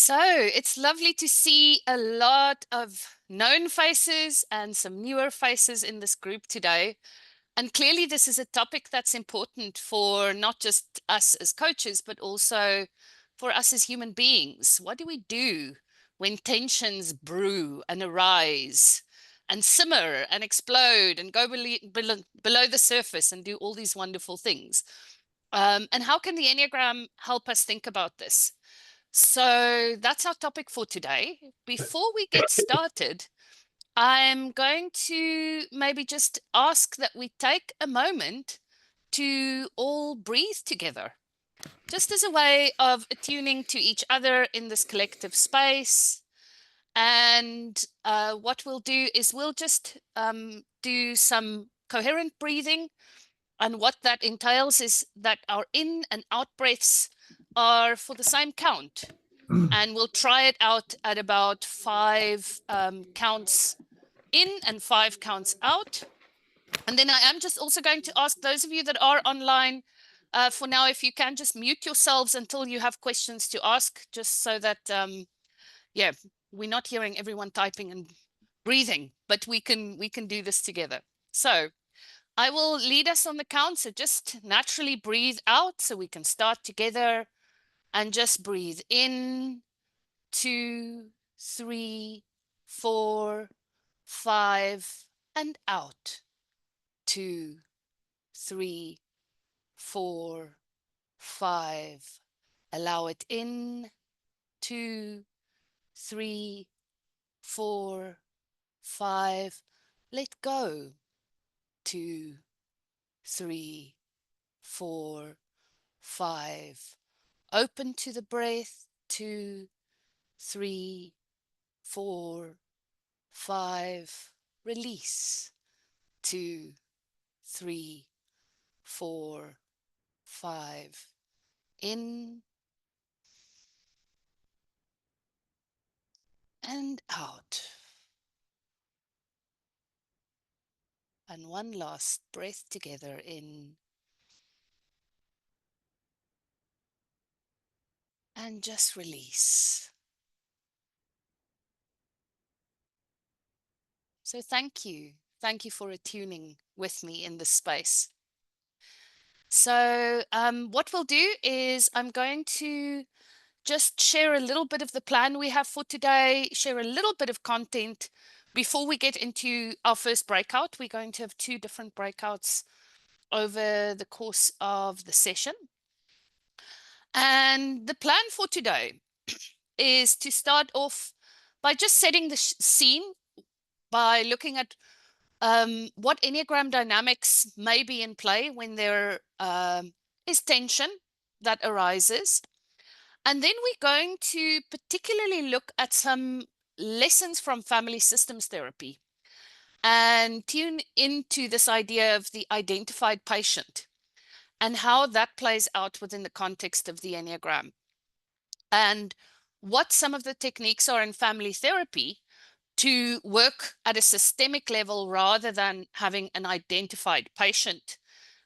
So it's lovely to see a lot of known faces and some newer faces in this group today. And clearly, this is a topic that's important for not just us as coaches, but also for us as human beings. What do we do when tensions brew and arise and simmer and explode and go below the surface and do all these wonderful things? And how can the Enneagram help us think about this? So that's our topic for today. Before we get started, I'm going to maybe just ask that we take a moment to all breathe together, just as a way of attuning to each other in this collective space. And what we'll do is we'll just do some coherent breathing. And what that entails is that our in and out breaths are for the same count. And we'll try it out at about 5 counts in and 5 counts out. And then I am just also going to ask those of you that are online for now, if you can just mute yourselves until you have questions to ask, just so that, yeah, we're not hearing everyone typing and breathing, but we can do this together. So I will lead us on the count. So just naturally breathe out so we can start together and just breathe in. 2, 3, 4, 5, and out. 2, 3, 4, 5. Allow it in. 2, 3, 4, 5. Let go. 2, 3, 4, 5. Open to the breath. 2, 3, 4, 5. Release. 2, 3, 4, 5. In and out. And one last breath together in. And just release. So thank you. Thank you for attuning with me in this space. So what we'll do is I'm going to just share a little bit of the plan we have for today, share a little bit of content before we get into our first breakout. We're going to have 2 different breakouts over the course of the session. And the plan for today is to start off by just setting the scene by looking at what Enneagram dynamics may be in play when there is tension that arises. And then we're going to particularly look at some lessons from family systems therapy and tune into this idea of the identified patient and how that plays out within the context of the Enneagram, and what some of the techniques are in family therapy to work at a systemic level rather than having an identified patient,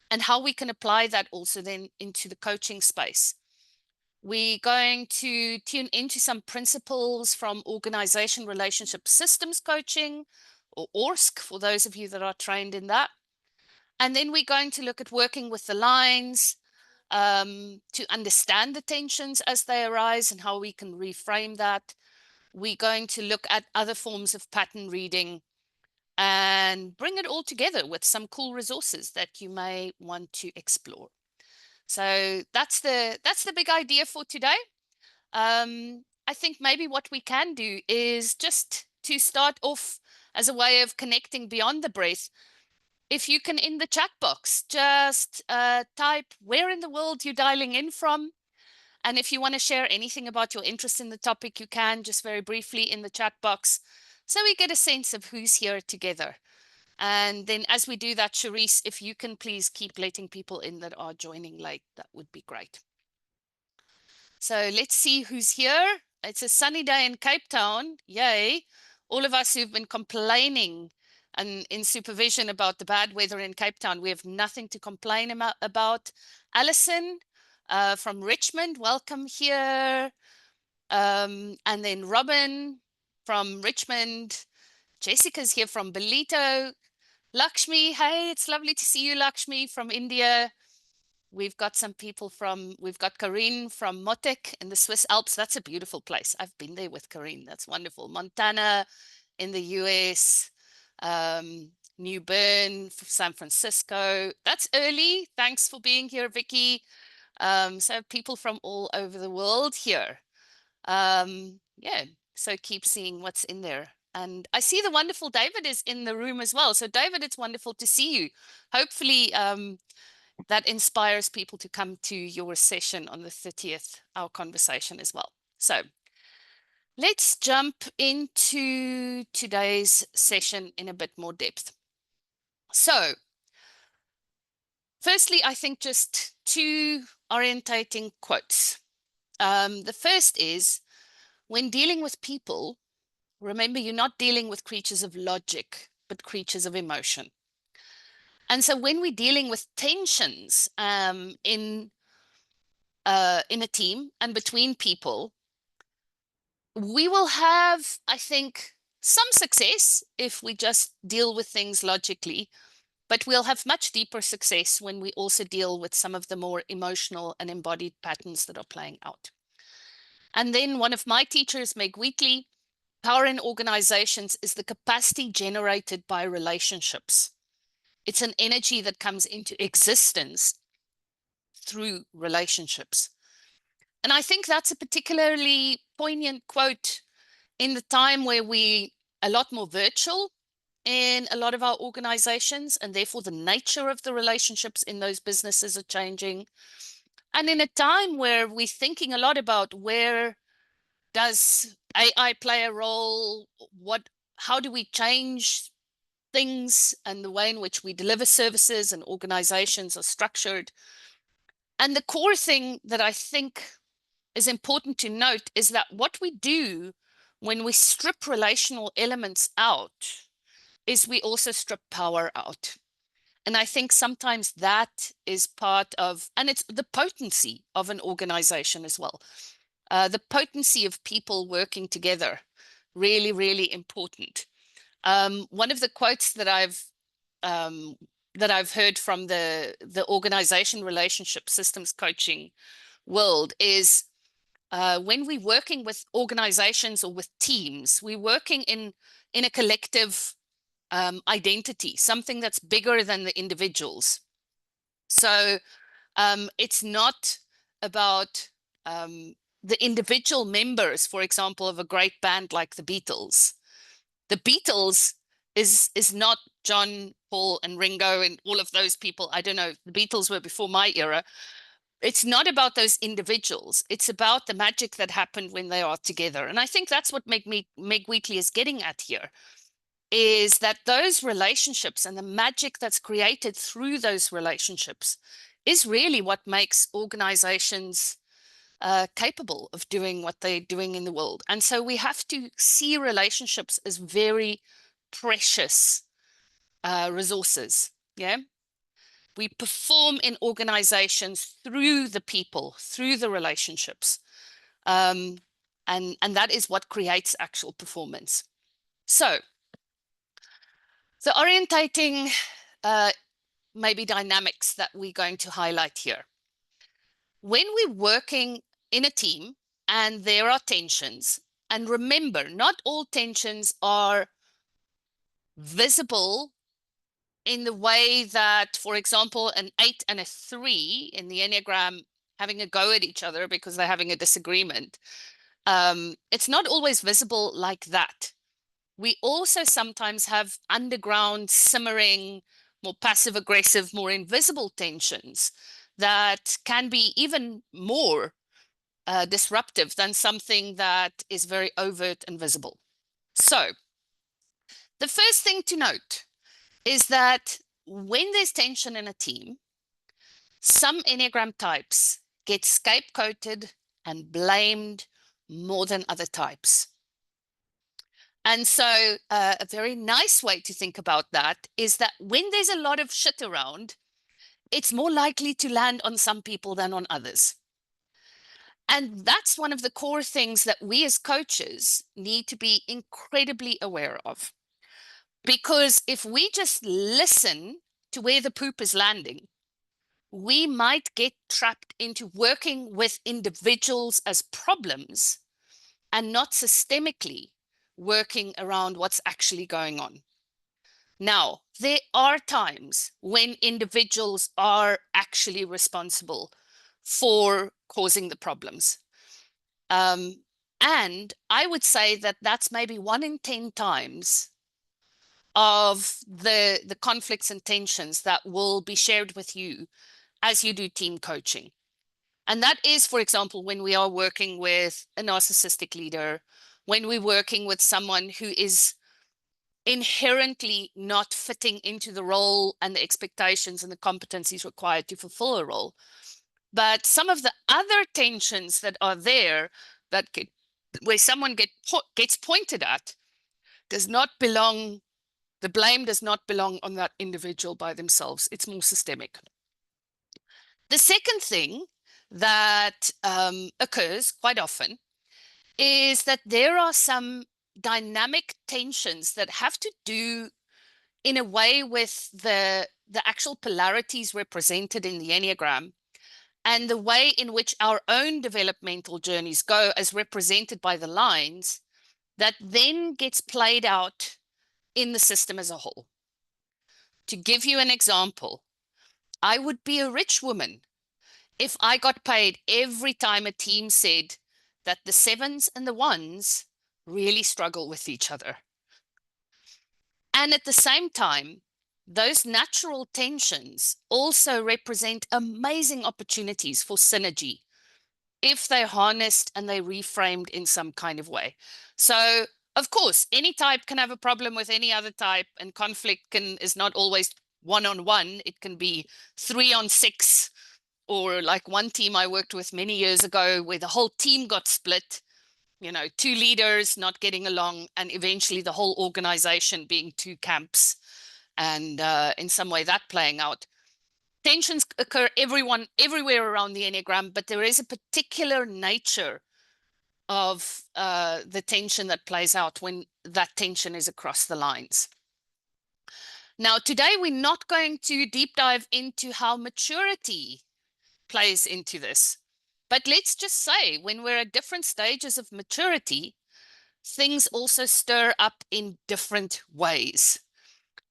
and how we can apply that also then into the coaching space. We're going to tune into some principles from organization relationship systems coaching, or ORSC, for those of you that are trained in that. And then we're going to look at working with the lines to understand the tensions as they arise and how we can reframe that. We're going to look at other forms of pattern reading and bring it all together with some cool resources that you may want to explore. So that's the big idea for today. I think maybe what we can do is just to start off as a way of connecting beyond the breath. If you can, in the chat box, just type where in the world you're dialing in from. And if you want to share anything about your interest in the topic, you can just very briefly in the chat box, so we get a sense of who's here together. And then as we do that, Charisse, if you can please keep letting people in that are joining late, that would be great. So let's see who's here. It's a sunny day in Cape Town. Yay. All of us who've been complaining and in supervision about the bad weather in Cape Town, we have nothing to complain about. Alison from Richmond, welcome here. And then Robin from Richmond. Jessica's here from Belito. Lakshmi, hey, it's lovely to see you, Lakshmi, from India. We've got we've got Karine from Motek in the Swiss Alps. That's a beautiful place. I've been there with Karine. That's wonderful. Montana in the US, New Bern, San Francisco. That's early. Thanks for being here, Vicky. So people from all over the world here. Yeah, so keep seeing what's in there. And I see the wonderful David is in the room as well. So David, it's wonderful to see you. Hopefully, that inspires people to come to your session on the 30th, our conversation as well. So let's jump into today's session in a bit more depth. So firstly, I think just two orientating quotes. The first is, when dealing with people, remember, you're not dealing with creatures of logic, but creatures of emotion. And so when we're dealing with tensions in a team and between people, we will have, I think, some success if we just deal with things logically, but we'll have much deeper success when we also deal with some of the more emotional and embodied patterns that are playing out. And then one of my teachers, Meg Wheatley, power in organizations is the capacity generated by relationships. It's an energy that comes into existence through relationships. And I think that's a particularly poignant quote in the time where we a lot more virtual in a lot of our organizations, and therefore the nature of the relationships in those businesses are changing. And in a time where we're thinking a lot about, where does AI play a role? How do we change things and the way in which we deliver services and organizations are structured? And the core thing that I think is important to note is that what we do when we strip relational elements out is we also strip power out. And I think sometimes that is part of, and it's the potency of an organization as well. The potency of people working together, really, really important. One of the quotes that I've heard from the organization relationship systems coaching world is, when we're working with organizations or with teams, we're working in a collective identity, something that's bigger than the individuals. So it's not about the individual members, for example, of a great band like the Beatles. The Beatles is not John, Paul, and Ringo and all of those people. I don't know, the Beatles were before my era. It's not about those individuals. It's about the magic that happened when they are together. And I think that's what Meg Wheatley is getting at here, is that those relationships and the magic that's created through those relationships is really what makes organizations capable of doing what they're doing in the world. And so we have to see relationships as very precious resources. Yeah. We perform in organizations through the people, through the relationships. And that is what creates actual performance. So the orientating maybe dynamics that we're going to highlight here. When we're working in a team and there are tensions, and remember, not all tensions are visible in the way that, for example, an 8 and a 3 in the Enneagram having a go at each other because they're having a disagreement. It's not always visible like that. We also sometimes have underground, simmering, more passive aggressive, more invisible tensions that can be even more disruptive than something that is very overt and visible. So the first thing to note is that when there's tension in a team, some Enneagram types get scapegoated and blamed more than other types. And so a very nice way to think about that is that when there's a lot of shit around, it's more likely to land on some people than on others. And that's one of the core things that we as coaches need to be incredibly aware of. Because if we just listen to where the poop is landing, we might get trapped into working with individuals as problems and not systemically working around what's actually going on. Now, there are times when individuals are actually responsible for causing the problems. And I would say that that's maybe 1 in 10 times of the conflicts and tensions that will be shared with you as you do team coaching. And that is, for example, when we are working with a narcissistic leader, when we're working with someone who is inherently not fitting into the role and the expectations and the competencies required to fulfill a role. But some of the other tensions that are there that where someone gets pointed at does not belong, the blame does not belong on that individual by themselves. It's more systemic. The second thing that occurs quite often is that there are some dynamic tensions that have to do in a way with the actual polarities represented in the Enneagram and the way in which our own developmental journeys go as represented by the lines that then gets played out in the system as a whole. To give you an example, I would be a rich woman if I got paid every time a team said that the sevens and the ones really struggle with each other. And at the same time, those natural tensions also represent amazing opportunities for synergy if they're harnessed and they reframed in some kind of way. So, of course, any type can have a problem with any other type, and conflict is not always 1-on-1. It can be 3-on-6, or like one team I worked with many years ago where the whole team got split, 2 leaders not getting along, and eventually the whole organization being 2 camps, and in some way that playing out. Tensions occur everywhere around the Enneagram, but there is a particular nature of the tension that plays out when that tension is across the lines. Now, today we're not going to deep dive into how maturity plays into this. But let's just say, when we're at different stages of maturity, things also stir up in different ways.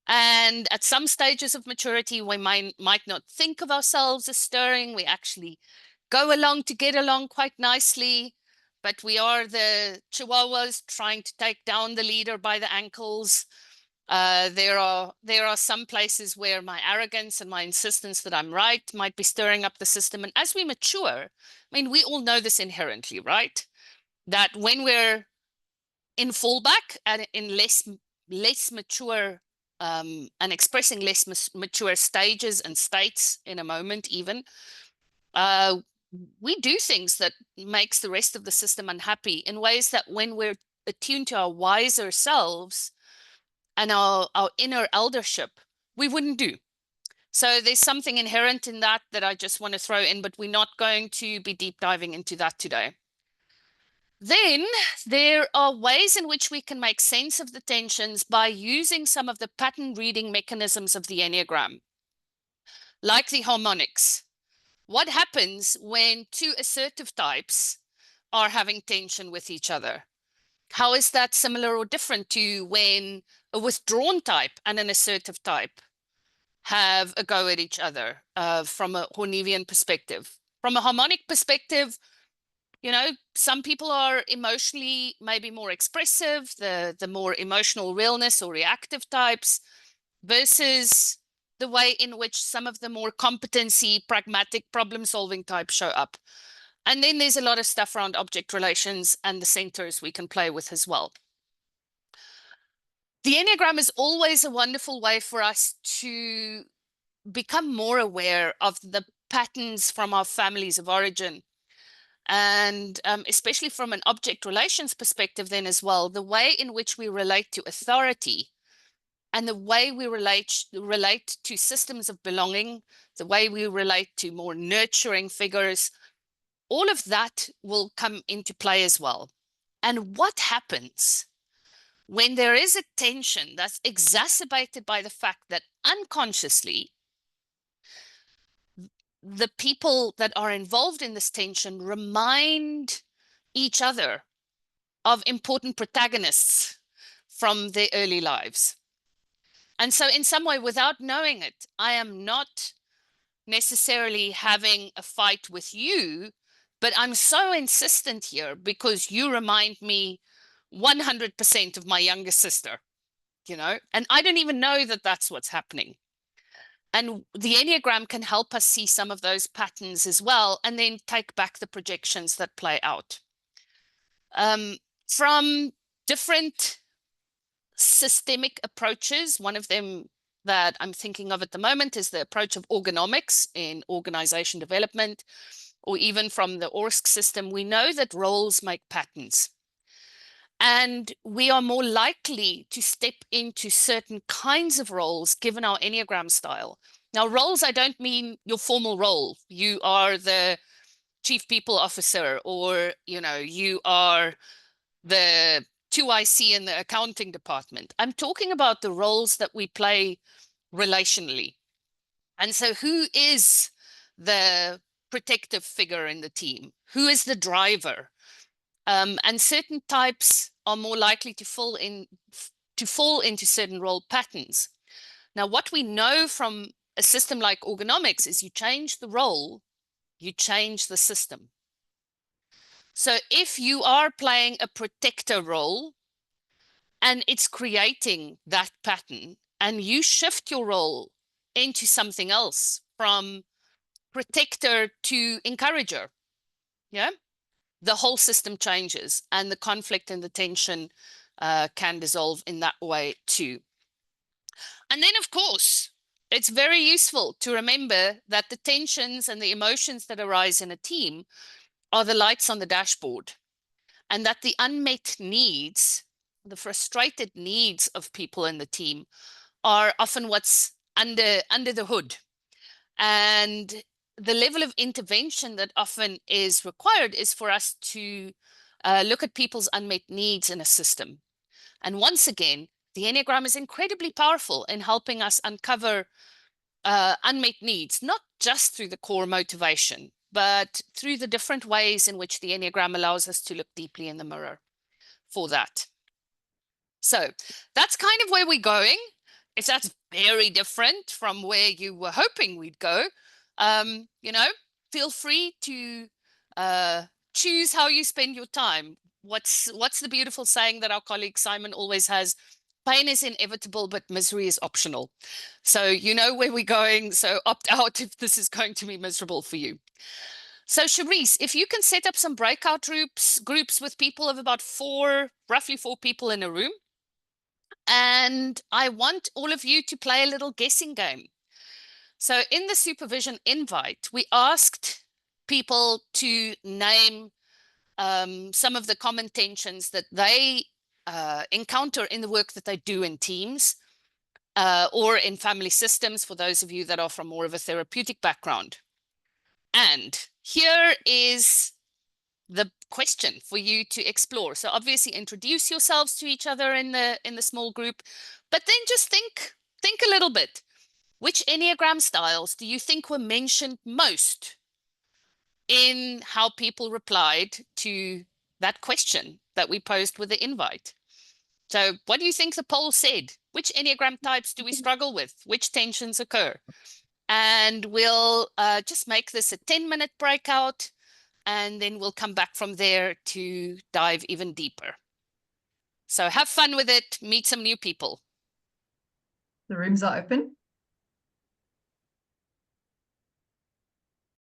And at some stages of maturity, we might not think of ourselves as stirring. We actually go along to get along quite nicely, but we are the chihuahuas trying to take down the leader by the ankles. There are some places where my arrogance and my insistence that I'm right might be stirring up the system. And as we mature, we all know this inherently, right? That when we're in fallback and in less mature and expressing less mature stages and states in a moment even, we do things that makes the rest of the system unhappy in ways that when we're attuned to our wiser selves and our inner eldership, we wouldn't do. So there's something inherent in that I just want to throw in, but we're not going to be deep diving into that today. Then there are ways in which we can make sense of the tensions by using some of the pattern reading mechanisms of the Enneagram, like the harmonics. What happens when 2 assertive types are having tension with each other? How is that similar or different to when a withdrawn type and an assertive type have a go at each other from a Hornevian perspective? From a harmonic perspective, some people are emotionally maybe more expressive, the more emotional realness or reactive types, versus the way in which some of the more competency, pragmatic, problem-solving types show up. And then there's a lot of stuff around object relations and the centers we can play with as well. The Enneagram is always a wonderful way for us to become more aware of the patterns from our families of origin. And especially from an object relations perspective then as well, the way in which we relate to authority and the way we relate to systems of belonging, the way we relate to more nurturing figures, all of that will come into play as well. And what happens when there is a tension that's exacerbated by the fact that unconsciously the people that are involved in this tension remind each other of important protagonists from their early lives. And so in some way, without knowing it, I am not necessarily having a fight with you, but I'm so insistent here because you remind me 100% of my younger sister, and I don't even know that that's what's happening. And the Enneagram can help us see some of those patterns as well, and then take back the projections that play out. From different systemic approaches, one of them that I'm thinking of at the moment is the approach of organomics in organization development, or even from the ORSC system. We know that roles make patterns. And we are more likely to step into certain kinds of roles given our Enneagram style. Now, roles, I don't mean your formal role. You are the chief people officer, or, you are the 2IC in the accounting department. I'm talking about the roles that we play relationally. And so who is the protective figure in the team? Who is the driver? And certain types are more likely to fall into certain role patterns. Now, what we know from a system like organomics is you change the role, you change the system. So if you are playing a protector role and it's creating that pattern, and you shift your role into something else from protector to encourager, yeah, the whole system changes, and the conflict and the tension can dissolve in that way too. And then, of course, it's very useful to remember that the tensions and the emotions that arise in a team are the lights on the dashboard, and that the unmet needs, the frustrated needs of people in the team are often what's under the hood. And the level of intervention that often is required is for us to look at people's unmet needs in a system. And once again, the Enneagram is incredibly powerful in helping us uncover unmet needs, not just through the core motivation, but through the different ways in which the Enneagram allows us to look deeply in the mirror for that. So that's kind of where we're going. If that's very different from where you were hoping we'd go, feel free to choose how you spend your time. What's the beautiful saying that our colleague Simon always has? Pain is inevitable, but misery is optional. So you know where we're going, so opt out if this is going to be miserable for you. So Charisse, if you can set up some breakout groups with people of about roughly four people in a room, and I want all of you to play a little guessing game. So in the supervision invite, we asked people to name some of the common tensions that they encounter in the work that they do in teams or in family systems, for those of you that are from more of a therapeutic background. And here is the question for you to explore. So obviously introduce yourselves to each other in the small group, but then just think a little bit. Which Enneagram styles do you think were mentioned most in how people replied to that question that we posed with the invite? So what do you think the poll said? Which Enneagram types do we struggle with? Which tensions occur? And we'll just make this a 10-minute breakout, and then we'll come back from there to dive even deeper. So have fun with it, meet some new people. The rooms are open.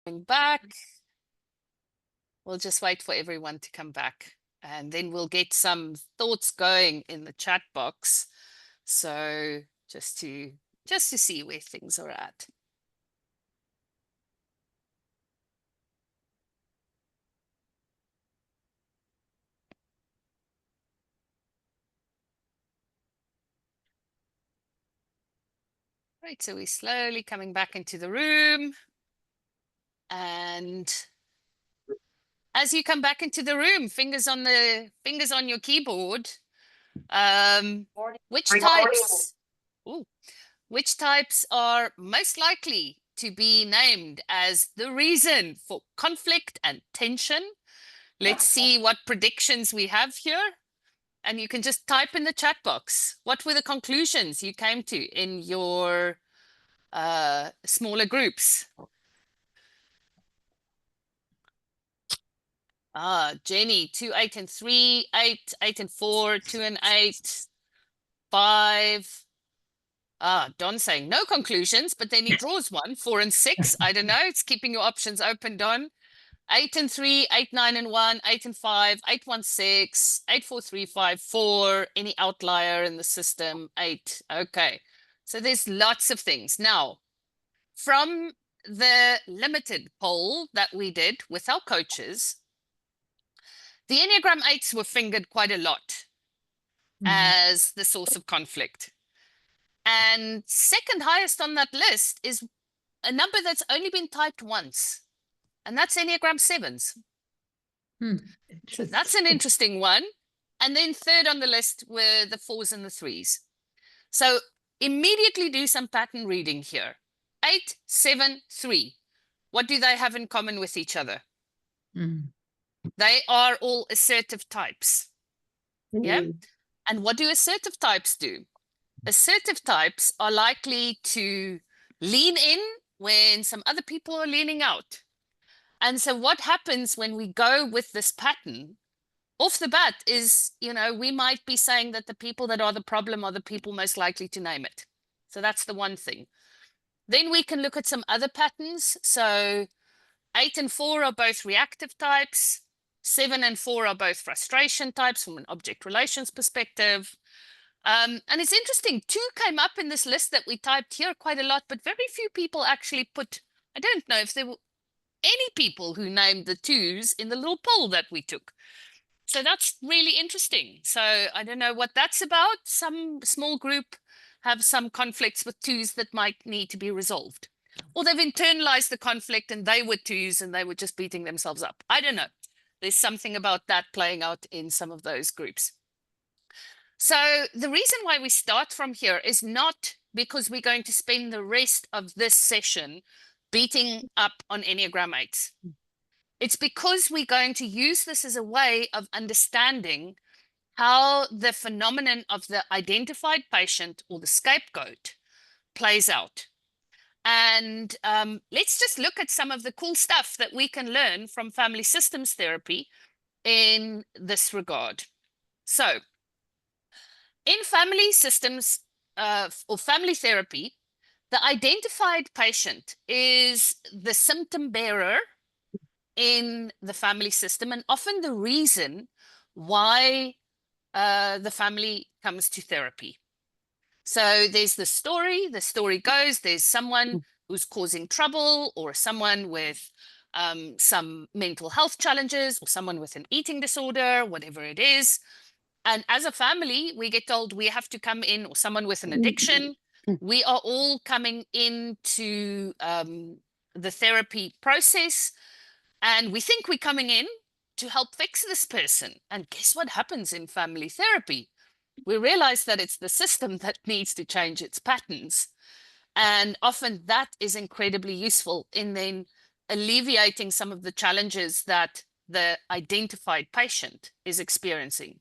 Coming back. We'll just wait for everyone to come back, and then we'll get some thoughts going in the chat box. So just to see where things are at. Right, so we're slowly coming back into the room, and as you come back into the room, fingers on your keyboard. Which types? Ooh, which types are most likely to be named as the reason for conflict and tension? Let's see what predictions we have here. And you can just type in the chat box. What were the conclusions you came to in your smaller groups? Jenny, 2, 8, and 3, 8, 8, and 4, 2 and 8, 5. Don saying no conclusions, but then he draws one, 4 and 6. I don't know. It's keeping your options open, Don. 8 and 3, 8, 9 and 1, 8 and 5, 8, 1, 6, 8, 4, 3, 5, 4. Any outlier in the system? 8. Okay. So there's lots of things. Now, from the limited poll that we did with our coaches, the Enneagram 8s were fingered quite a lot as the source of conflict. And second highest on that list is a number that's only been typed once, and that's Enneagram 7s. So that's an interesting one. And then third on the list were the 4s and the 3s. So immediately do some pattern reading here. 8, 7, 3. What do they have in common with each other? They are all assertive types. Yeah. And what do assertive types do? Assertive types are likely to lean in when some other people are leaning out. And so what happens when we go with this pattern off the bat is, we might be saying that the people that are the problem are the people most likely to name it. So that's the one thing. Then we can look at some other patterns. So 8 and 4 are both reactive types. 7 and 4 are both frustration types from an object relations perspective. And it's interesting, 2 came up in this list that we typed here quite a lot, but very few people actually put, I don't know if there were any people who named the 2s in the little poll that we took. So that's really interesting. So I don't know what that's about. Some small group have some conflicts with 2s that might need to be resolved. Or they've internalized the conflict and they were 2s and they were just beating themselves up. I don't know. There's something about that playing out in some of those groups. So the reason why we start from here is not because we're going to spend the rest of this session beating up on Enneagram 8s. It's because we're going to use this as a way of understanding how the phenomenon of the identified patient or the scapegoat plays out. And let's just look at some of the cool stuff that we can learn from family systems therapy in this regard. So in family systems or family therapy, the identified patient is the symptom bearer in the family system and often the reason why the family comes to therapy. So there's the story goes, there's someone who's causing trouble or someone with some mental health challenges or someone with an eating disorder, whatever it is. And as a family, we get told we have to come in, or someone with an addiction. We are all coming into the therapy process, and we think we're coming in to help fix this person. And guess what happens in family therapy? We realize that it's the system that needs to change its patterns. And often that is incredibly useful in then alleviating some of the challenges that the identified patient is experiencing.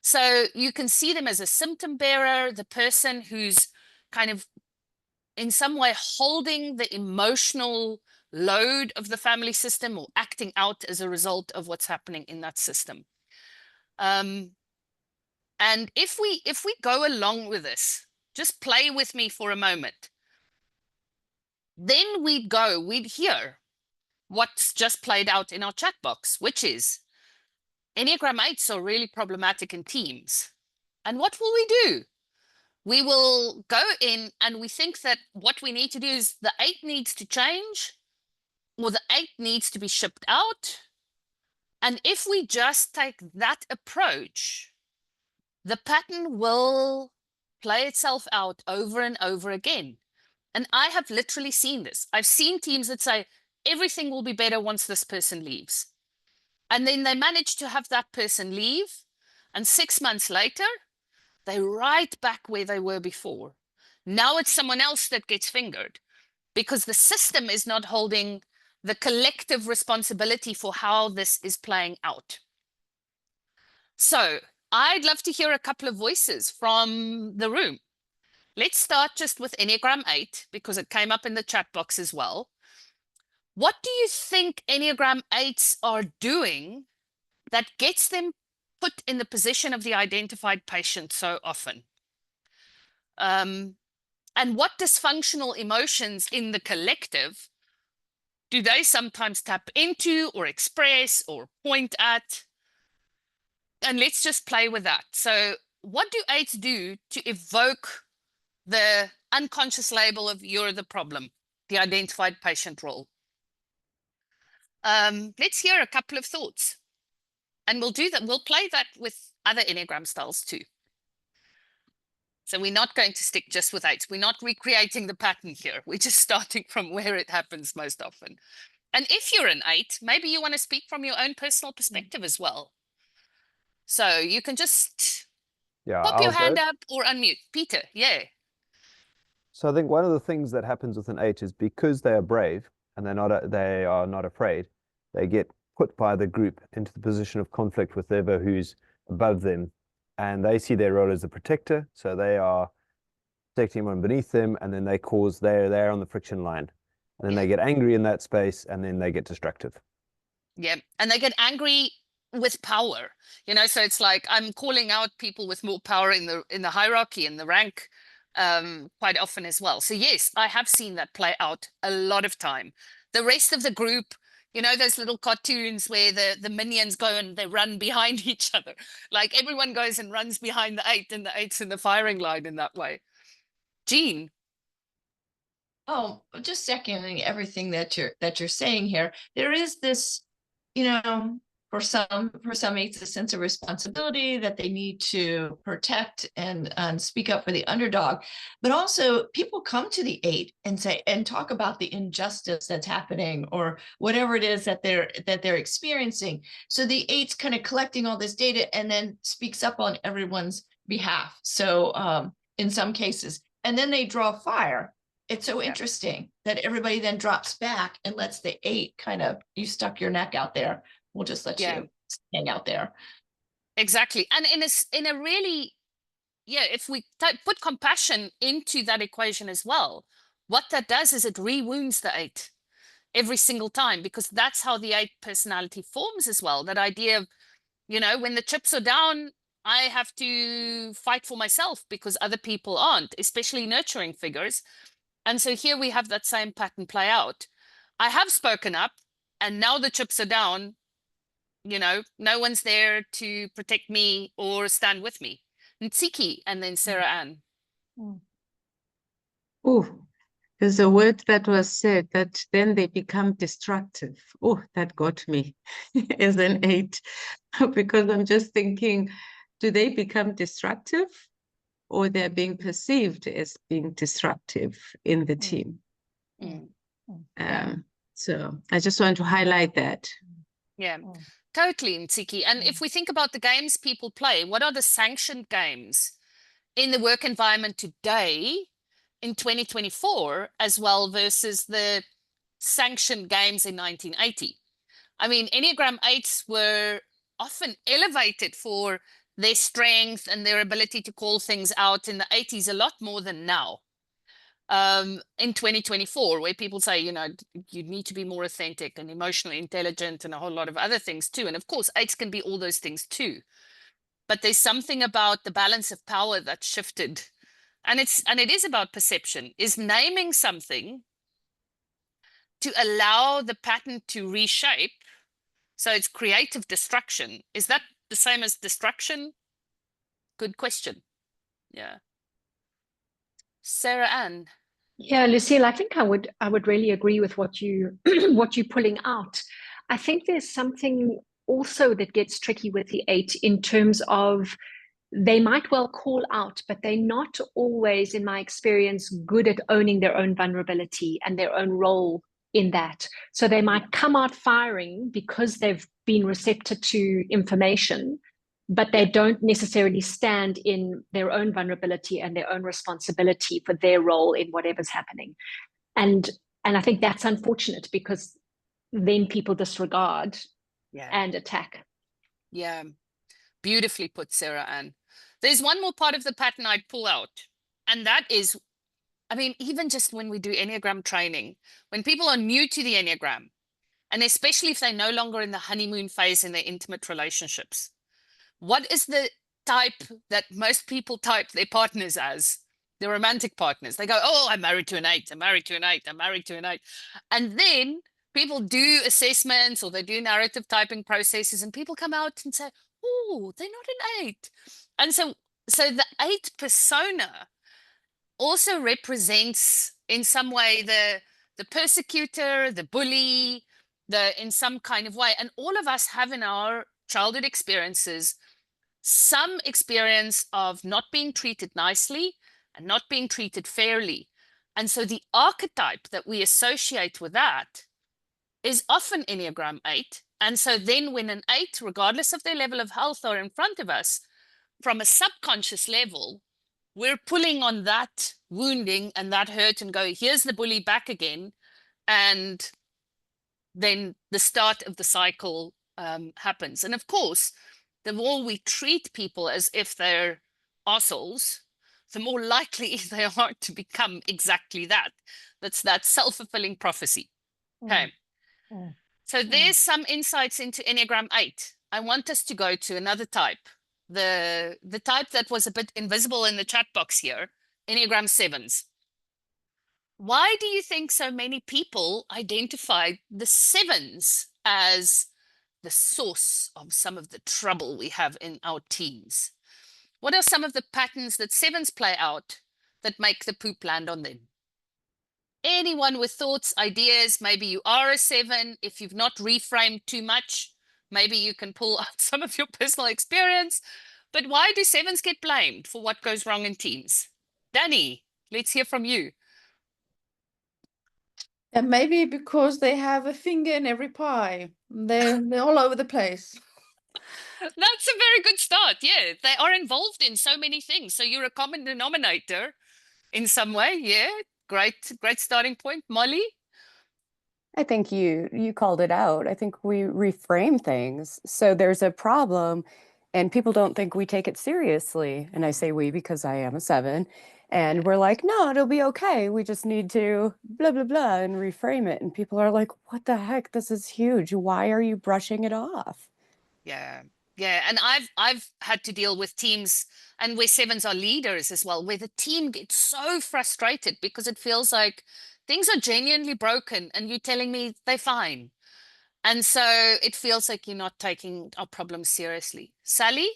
So you can see them as a symptom bearer, the person who's kind of in some way holding the emotional load of the family system or acting out as a result of what's happening in that system. And if we go along with this, just play with me for a moment, then we'd hear what's just played out in our chat box, which is Enneagram 8s are really problematic in teams. And what will we do? We will go in and we think that what we need to do is the 8 needs to change or the 8 needs to be shipped out. And if we just take that approach, the pattern will play itself out over and over again. And I have literally seen this. I've seen teams that say, everything will be better once this person leaves. And then they manage to have that person leave. And 6 months later, they're right back where they were before. Now it's someone else that gets fingered because the system is not holding the collective responsibility for how this is playing out. So I'd love to hear a couple of voices from the room. Let's start just with Enneagram 8 because it came up in the chat box as well. What do you think Enneagram 8s are doing that gets them put in the position of the identified patient so often? And what dysfunctional emotions in the collective do they sometimes tap into or express or point at? And let's just play with that. So what do eights do to evoke the unconscious label of you're the problem, the identified patient role? Let's hear a couple of thoughts. And we'll do that. We'll play that with other Enneagram styles too. So we're not going to stick just with eights. We're not recreating the pattern here. We're just starting from where it happens most often. And if you're an eight, maybe you want to speak from your own personal perspective as well. So you can just pop your I'll hand go. up or unmute. Peter, yeah. So I think one of the things that happens with an 8 is because they are brave and they are not afraid, they get put by the group into the position of conflict with whoever who's above them, and they see their role as a protector, so they are protecting one beneath them, and then they're on the friction line, and then they get angry in that space, and then they get destructive. Yeah, and they get angry with power, so it's like I'm calling out people with more power in the hierarchy, in the rank, quite often as well. So yes, I have seen that play out a lot of time. The rest of the group, those little cartoons where the minions go and they run behind each other, like everyone goes and runs behind the eight, and the eight's in the firing line in that way. Jean. Oh, just seconding everything that you're saying here. There is this, for some eights, a sense of responsibility that they need to protect and speak up for the underdog. But also people come to the eight and talk about the injustice that's happening or whatever it is that they're experiencing. So the eight's kind of collecting all this data and then speaks up on everyone's behalf. So in some cases, and then they draw fire. It's so interesting that everybody then drops back and lets the eight kind of, you stuck your neck out there. We'll just let you hang out there. Exactly. And in a really, if we put compassion into that equation as well, what that does is it re-wounds the eight every single time, because that's how the eight personality forms as well. That idea of, when the chips are down, I have to fight for myself because other people aren't, especially nurturing figures. And so here we have that same pattern play out. I have spoken up and now the chips are down. No one's there to protect me or stand with me. Ntsiki and then Sarah Ann. Oh, there's a word that was said that then they become destructive. Oh, that got me as an eight, because I'm just thinking, do they become destructive or they're being perceived as being disruptive in the team? So I just want to highlight that. Yeah, totally, Ntsiki. And if we think about the games people play, what are the sanctioned games in the work environment today in 2024 as well versus the sanctioned games in 1980? I mean, Enneagram 8s were often elevated for their strength and their ability to call things out in the 80s a lot more than now. In 2024, where people say, you need to be more authentic and emotionally intelligent and a whole lot of other things too. And of course, eights can be all those things too. But there's something about the balance of power that shifted. And it is about perception, is naming something to allow the pattern to reshape. So it's creative destruction. Is that the same as destruction? Good question. Yeah. Sarah Ann. Yeah, Lucille, I think I would really agree with what you what you're pulling out. I think there's something also that gets tricky with the eight in terms of they might well call out, but they're not always, in my experience, good at owning their own vulnerability and their own role in that. So they might come out firing because they've been receptive to information, but they don't necessarily stand in their own vulnerability and their own responsibility for their role in whatever's happening. And I think that's unfortunate, because then people disregard and attack. Yeah, beautifully put, Sarah Ann. There's one more part of the pattern I'd pull out, and that is, I mean, even just when we do Enneagram training, when people are new to the Enneagram, and especially if they're no longer in the honeymoon phase in their intimate relationships, what is the type that most people type their partners as? Their romantic partners. They go, oh, I'm married to an 8, I'm married to an 8, I'm married to an 8. And then people do assessments or they do narrative typing processes, and people come out and say, oh, they're not an 8. And so the 8 persona also represents in some way the persecutor, the bully, in some kind of way. And all of us have in our childhood experiences some experience of not being treated nicely and not being treated fairly. And so the archetype that we associate with that is often Enneagram 8. And so then when an 8, regardless of their level of health, are in front of us, from a subconscious level, we're pulling on that wounding and that hurt and go, here's the bully back again. And then the start of the cycle happens. And of course, the more we treat people as if they're assholes, the more likely they are to become exactly that. That's that self-fulfilling prophecy. Okay. So there's some insights into Enneagram 8. I want us to go to another type. The type that was a bit invisible in the chat box here, Enneagram 7s. Why do you think so many people identified the 7s as the source of some of the trouble we have in our teens? What are some of the patterns that 7s play out that make the poop land on them? Anyone with thoughts, ideas? Maybe you are a 7. If you've not reframed too much, maybe you can pull out some of your personal experience. But why do 7s get blamed for what goes wrong in teens? Danny, let's hear from you. And maybe because they have a finger in every pie. They're all over the place. That's a very good start. Yeah, they are involved in so many things. So you're a common denominator in some way. Yeah, great starting point. Molly? I think you called it out. I think we reframe things. So there's a problem and people don't think we take it seriously. And I say we because I am a 7. And we're like, no, it'll be okay. We just need to blah, blah, blah, and reframe it. And people are like, what the heck? This is huge. Why are you brushing it off? Yeah. Yeah. And I've had to deal with teams, and where 7s are leaders as well, where the team gets so frustrated because it feels like things are genuinely broken and you're telling me they're fine. And so it feels like you're not taking our problems seriously. Sally?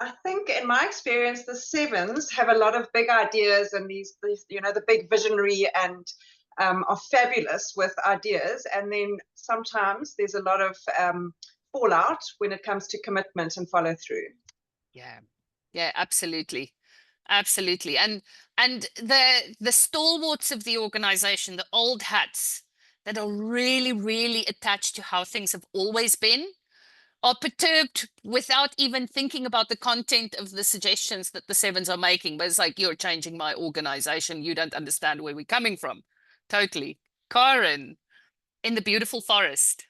I think in my experience, the 7s have a lot of big ideas and these the big visionary and are fabulous with ideas. And then sometimes there's a lot of fallout when it comes to commitment and follow through. Yeah, absolutely. Absolutely. And the stalwarts of the organization, the old hats that are really, really attached to how things have always been, are perturbed without even thinking about the content of the suggestions that the 7s are making. But it's like, you're changing my organization. You don't understand where we're coming from. Totally. Karen, in the beautiful forest.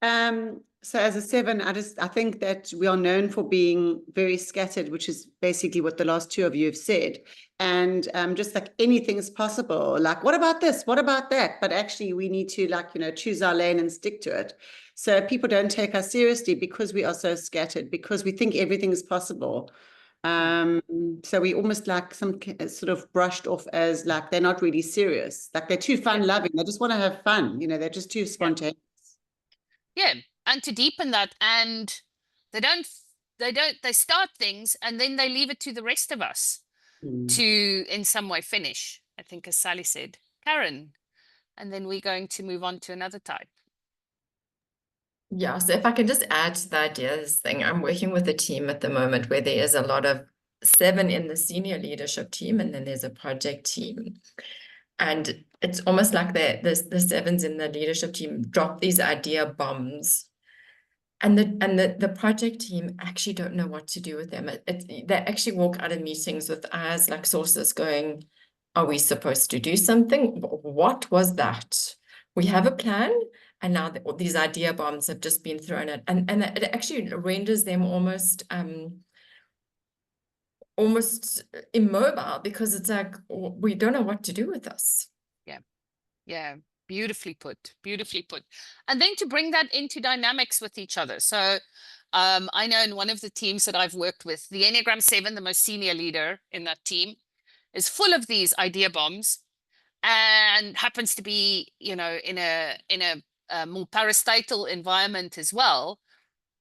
So as a 7, I think that we are known for being very scattered, which is basically what the last 2 of you have said. And just like anything is possible, like, what about this? What about that? But actually we need to choose our lane and stick to it. So people don't take us seriously because we are so scattered, because we think everything is possible. So we almost like some sort of brushed off as like, they're not really serious. Like they're too fun loving. They just want to have fun. They're just too spontaneous. Yeah. And to deepen that, and they start things and then they leave it to the rest of us to in some way finish, I think, as Sally said. Karen, and then we're going to move on to another type. Yeah, so if I can just add to the ideas thing, I'm working with a team at the moment where there is a lot of 7 in the senior leadership team, and then there's a project team. And it's almost like the sevens in the leadership team drop these idea bombs, and the project team actually don't know what to do with them. They actually walk out of meetings with eyes like saucers going, are we supposed to do something? What was that? We have a plan, and now these idea bombs have just been thrown at, and it actually renders them almost immobile, because it's like, we don't know what to do with us. Yeah, beautifully put, beautifully put. And then to bring that into dynamics with each other. So I know in one of the teams that I've worked with, the Enneagram 7, the most senior leader in that team, is full of these idea bombs, and happens to be, in a more parastatal environment as well.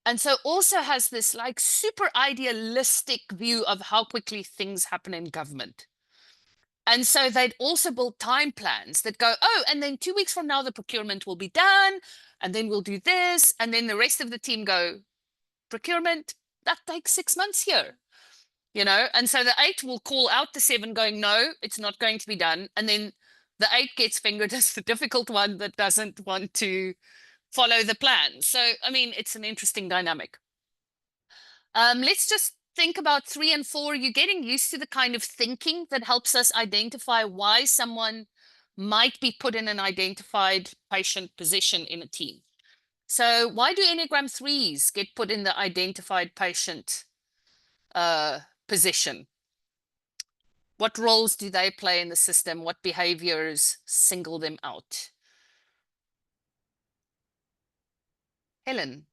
And so also has this like super idealistic view of how quickly things happen in government. And so they'd also build time plans that go, oh, and then 2 weeks from now, the procurement will be done. And then we'll do this. And then the rest of the team go, procurement, that takes 6 months here. And so the 8 will call out the 7 going, no, it's not going to be done. And then the 8 gets fingered as the difficult one that doesn't want to follow the plan. So, I mean, it's an interesting dynamic. Let's just think about 3 and 4. You're getting used to the kind of thinking that helps us identify why someone might be put in an identified patient position in a team. So why do Enneagram 3s get put in the identified patient position? What roles do they play in the system? What behaviors single them out? Helen?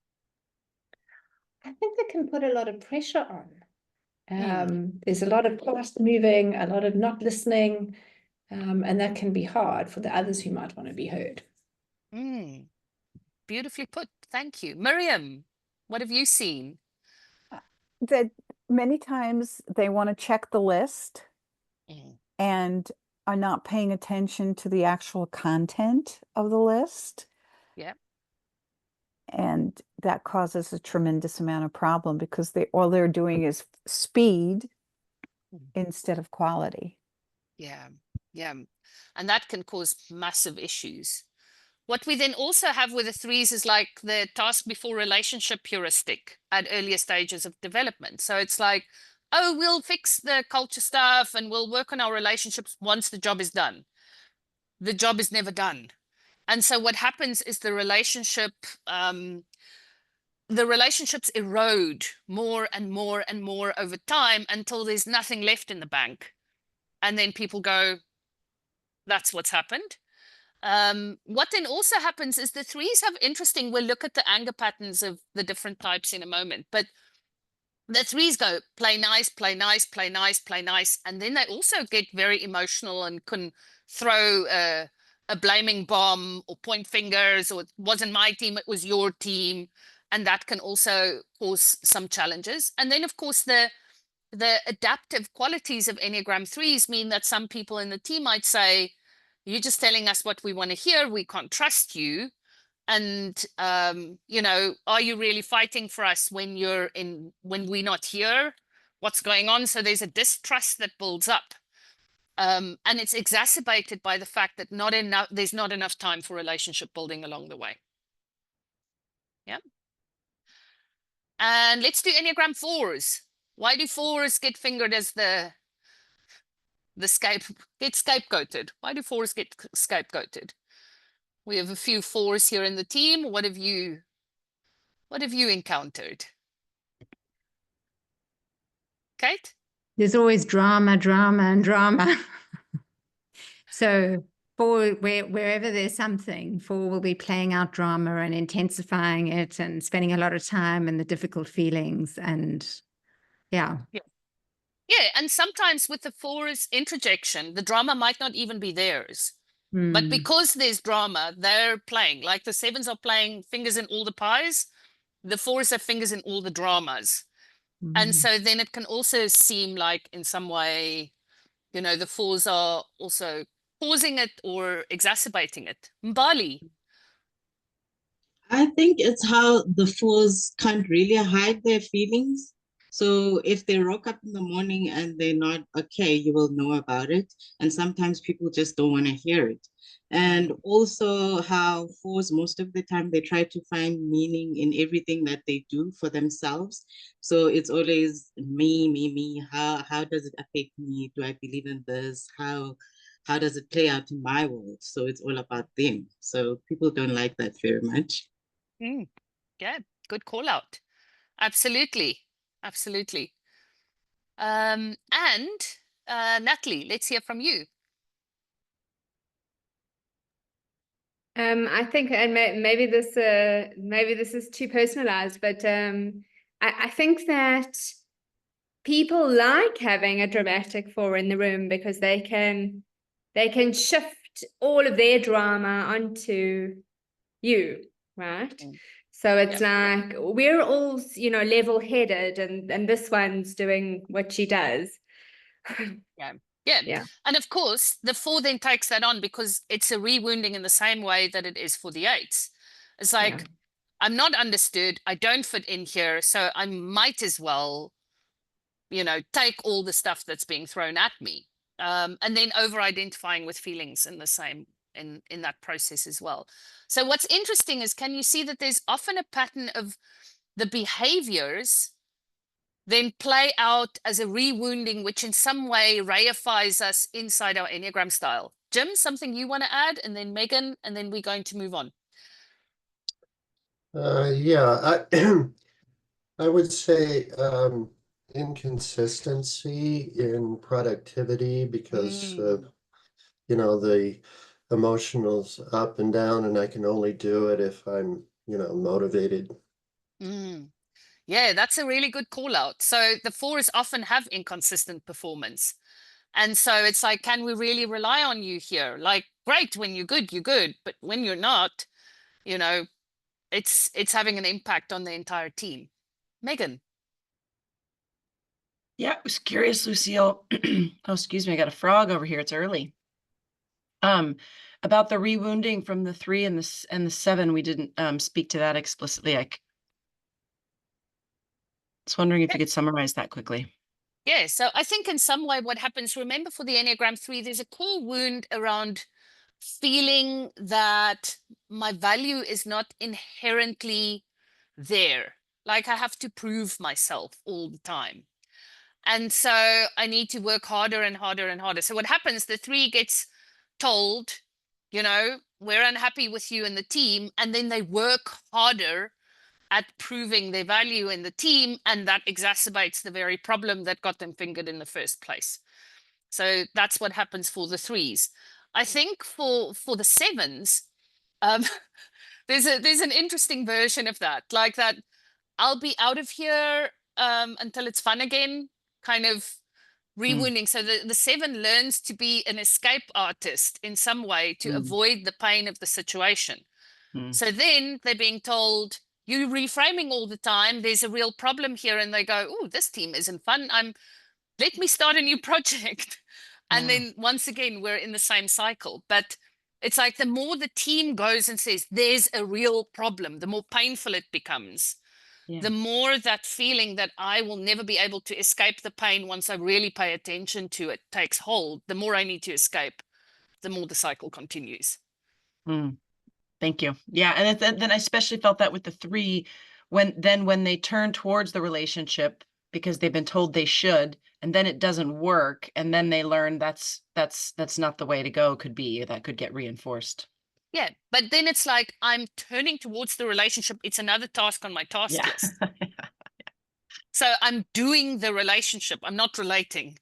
I think that can put a lot of pressure on. There's a lot of fast moving, a lot of not listening, and that can be hard for the others who might want to be heard. Beautifully put. Thank you. Miriam, what have you seen? That many times they want to check the list and are not paying attention to the actual content of the list. Yeah. And that causes a tremendous amount of problem, because all they're doing is speed instead of quality. Yeah. And that can cause massive issues. What we then also have with the 3s is like the task before relationship heuristic at earlier stages of development. So it's like, oh, we'll fix the culture stuff and we'll work on our relationships once the job is done. The job is never done. And so what happens is the relationships erode more and more and more over time until there's nothing left in the bank. And then people go, that's what's happened. What then also happens is the 3s have we'll look at the anger patterns of the different types in a moment, but the 3s go play nice, play nice, play nice, play nice. And then they also get very emotional and can throw a blaming bomb or point fingers, or it wasn't my team, it was your team. And that can also cause some challenges. And then of course the adaptive qualities of Enneagram 3s mean that some people in the team might say, you're just telling us what we want to hear. We can't trust you. And, are you really fighting for us when we're not here? What's going on? So there's a distrust that builds up. And it's exacerbated by the fact that there's not enough time for relationship building along the way. Yeah. And let's do Enneagram 4s. Why do 4s get fingered as get scapegoated? Why do 4s get scapegoated? We have a few 4s here in the team. What have you encountered? Kate? There's always drama, and drama. So wherever there's something, 4 will be playing out drama and intensifying it and spending a lot of time in the difficult feelings. And yeah. And sometimes with the 4's interjection, the drama might not even be theirs. But because there's drama, they're playing. Like the 7s are playing fingers in all the pies, the 4s have fingers in all the dramas. And so then it can also seem like in some way, the 4s are also causing it or exacerbating it. Mbali? I think it's how the 4s can't really hide their feelings. So if they rock up in the morning and they're not okay, you will know about it. And sometimes people just don't want to hear it. And also how fours, most of the time, they try to find meaning in everything that they do for themselves. So it's always me. How does it affect me? Do I believe in this? How does it play out in my world? So it's all about them. So people don't like that very much. Yeah, good call out. Absolutely. Absolutely. And Natalie, let's hear from you. I think, and maybe this is too personalized, but I think that people like having a dramatic four in the room because they can shift all of their drama onto you, right? So it's like we're all, level-headed, and this one's doing what she does. Yeah. And of course, the four then takes that on because it's a rewounding in the same way that it is for the eights. It's like, I'm not understood. I don't fit in here. So I might as well, take all the stuff that's being thrown at me. And then over-identifying with feelings in the same, in that process as well. So what's interesting is, can you see that there's often a pattern of the behaviors then play out as a rewounding, which in some way reifies us inside our Enneagram style. Jim, something you want to add? And then Megan, and then we're going to move on. Yeah, I would say inconsistency in productivity because the emotionals up and down, and I can only do it if I'm, motivated. Yeah, that's a really good call out. So the fours often have inconsistent performance. And so it's like, can we really rely on you here? Like, great, when you're good. But when you're not, it's having an impact on the entire team. Megan. Yeah, I was curious, Lucille. Oh, excuse me, I got a frog over here. It's early. About the rewounding from the 3 and the 7, we didn't speak to that explicitly. I was wondering if you could summarize that quickly. Yeah, so I think in some way what happens, remember for the Enneagram 3, there's a core wound around feeling that my value is not inherently there. Like I have to prove myself all the time. And so I need to work harder and harder and harder. So what happens, the 3 gets told, we're unhappy with you and the team, and then they work harder at proving their value in the team, and that exacerbates the very problem that got them fingered in the first place. So that's what happens for the 3s. I think for the 7s, there's an interesting version of that, like that I'll be out of here until it's fun again, kind of rewounding. So the 7 learns to be an escape artist in some way to avoid the pain of the situation. So then they're being told, you're reframing all the time, there's a real problem here, and they go, oh, this team isn't fun, let me start a new project. And then once again we're in the same cycle. But it's like the more the team goes and says there's a real problem, the more painful it becomes. The more that feeling that I will never be able to escape the pain once I really pay attention to it takes hold, the more I need to escape, the more the cycle continues. Thank you. Yeah, and then I especially felt that with the 3, when they turn towards the relationship because they've been told they should, and then it doesn't work, and then they learn that's not the way to go. Could get reinforced. Yeah, but then it's like I'm turning towards the relationship. It's another task on my task list. So I'm doing the relationship. I'm not relating.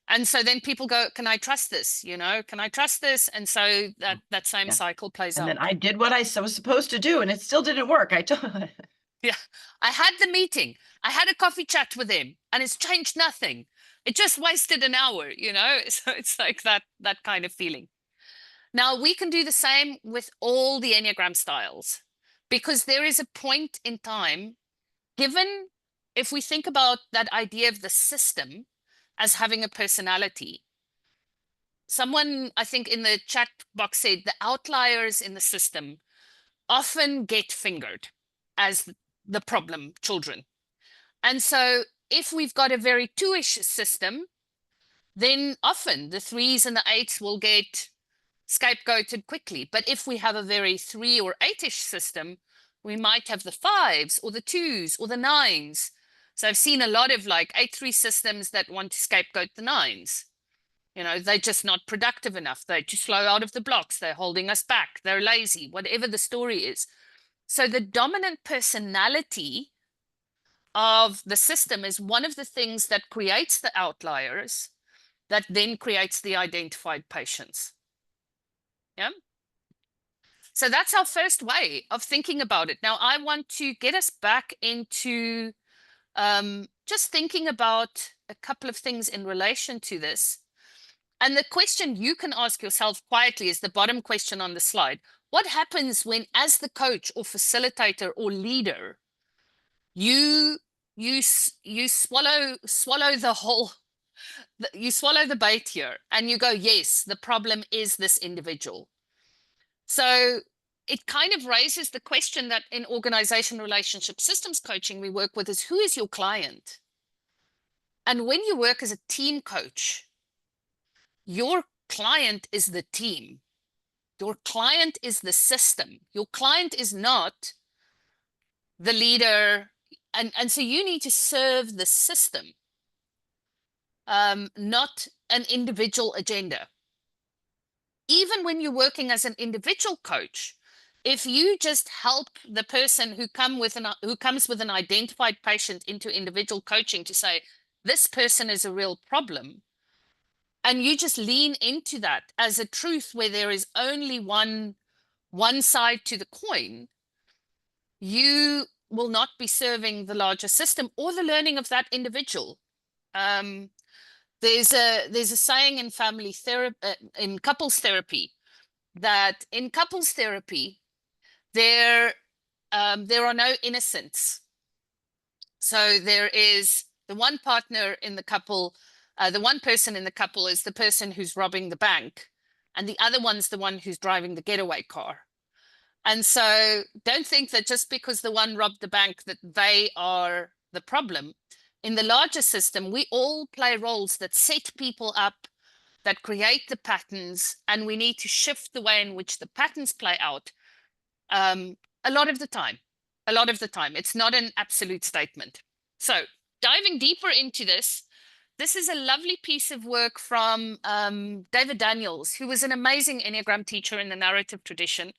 And so then people go, can I trust this? Can I trust this? And so that same cycle plays out. And then I did what I was supposed to do, and it still didn't work. Yeah, I had the meeting. I had a coffee chat with him, and it's changed nothing. It just wasted an hour, So it's like that kind of feeling. Now, we can do the same with all the Enneagram styles, because there is a point in time, given if we think about that idea of the system as having a personality. Someone, I think in the chat box said, the outliers in the system often get fingered as the problem children. And so if we've got a very 2-ish system, then often the 3s and the 8s will get scapegoated quickly. But if we have a very 3 or 8-ish system, we might have the 5s or the 2s or the 9s. So I've seen a lot of like 8-3 systems that want to scapegoat the 9s. You know, they're just not productive enough. They're too slow out of the blocks. They're holding us back. They're lazy, whatever the story is. So the dominant personality of the system is one of the things that creates the outliers, that then creates the identified patients. Yeah. So that's our first way of thinking about it. Now, I want to get us back into just thinking about a couple of things in relation to this. And the question you can ask yourself quietly is the bottom question on the slide. What happens when, as the coach or facilitator or leader, you swallow the whole, you swallow the bait here and you go, yes, the problem is this individual. So it kind of raises the question that in organization relationship systems coaching we work with is, who is your client? And when you work as a team coach, your client is the team. Your client is the system. Your client is not the leader. And so you need to serve the system, not an individual agenda. Even when you're working as an individual coach, if you just help the person who comes with an identified patient into individual coaching to say, this person is a real problem, and you just lean into that as a truth where there is only one side to the coin, you will not be serving the larger system or the learning of that individual. There's a saying in family therapy, in couples therapy, that in couples therapy, there are no innocents. So there is the one partner in the couple, the one person in the couple is the person who's robbing the bank, and the other one's the one who's driving the getaway car. And so don't think that just because the one robbed the bank that they are the problem. In the larger system, we all play roles that set people up, that create the patterns, and we need to shift the way in which the patterns play out a lot of the time. A lot of the time. It's not an absolute statement. So diving deeper into this, this is a lovely piece of work from David Daniels, who was an amazing Enneagram teacher in the narrative tradition,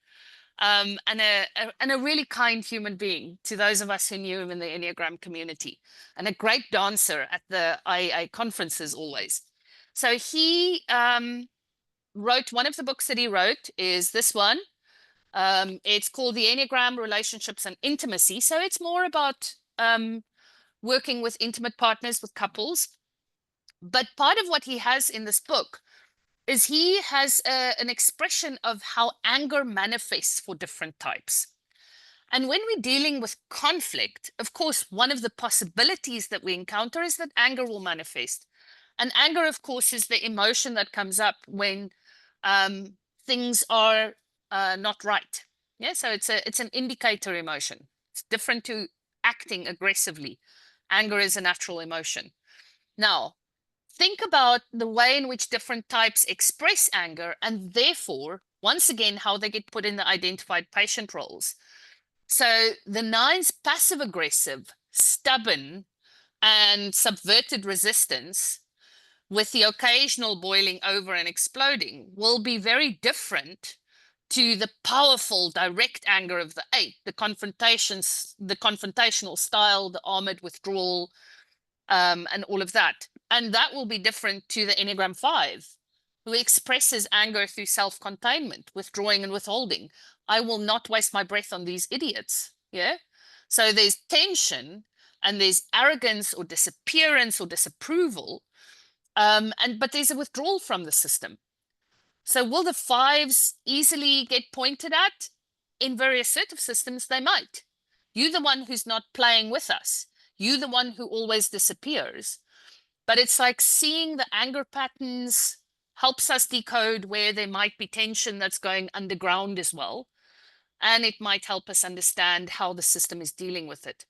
and a really kind human being to those of us who knew him in the Enneagram community, and a great dancer at the IA conferences always. So he wrote, one of the books that he wrote is this one. It's called The Enneagram, Relationships and Intimacy. So it's more about working with intimate partners, with couples. But part of what he has in this book is he has an expression of how anger manifests for different types. And when we're dealing with conflict, of course, one of the possibilities that we encounter is that anger will manifest. And anger, of course, is the emotion that comes up when things are not right. Yeah, so it's an indicator emotion. It's different to acting aggressively. Anger is a natural emotion. Now, think about the way in which different types express anger, and therefore, once again, how they get put in the identified patient roles. So the 9's passive-aggressive, stubborn, and subverted resistance, with the occasional boiling over and exploding, will be very different to the powerful, direct anger of the 8, the confrontational style, the armored withdrawal, and all of that. And that will be different to the Enneagram 5, who expresses anger through self-containment, withdrawing and withholding. I will not waste my breath on these idiots. Yeah. So there's tension and there's arrogance or disappearance or disapproval. But there's a withdrawal from the system. So will the 5s easily get pointed at? In very assertive systems, they might. You're the one who's not playing with us. You're the one who always disappears. But it's like seeing the anger patterns helps us decode where there might be tension that's going underground as well. And it might help us understand how the system is dealing with it.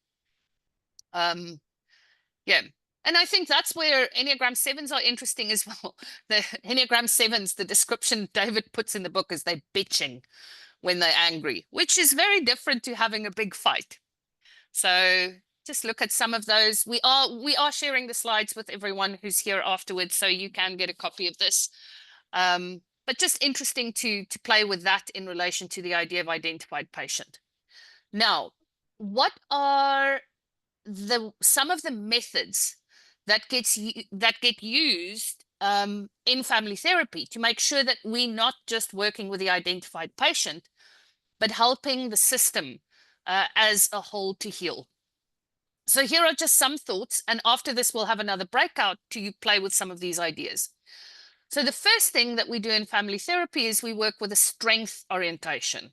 Yeah. And I think that's where Enneagram 7s are interesting as well. The Enneagram 7s, the description David puts in the book is they're bitching when they're angry, which is very different to having a big fight. So just look at some of those. We are sharing the slides with everyone who's here afterwards, so you can get a copy of this. But just interesting to play with that in relation to the idea of identified patient. Now, what are some of the methods that get used in family therapy to make sure that we're not just working with the identified patient, but helping the system as a whole to heal? So here are just some thoughts, and after this we'll have another breakout to play with some of these ideas. So the first thing that we do in family therapy is we work with a strength orientation.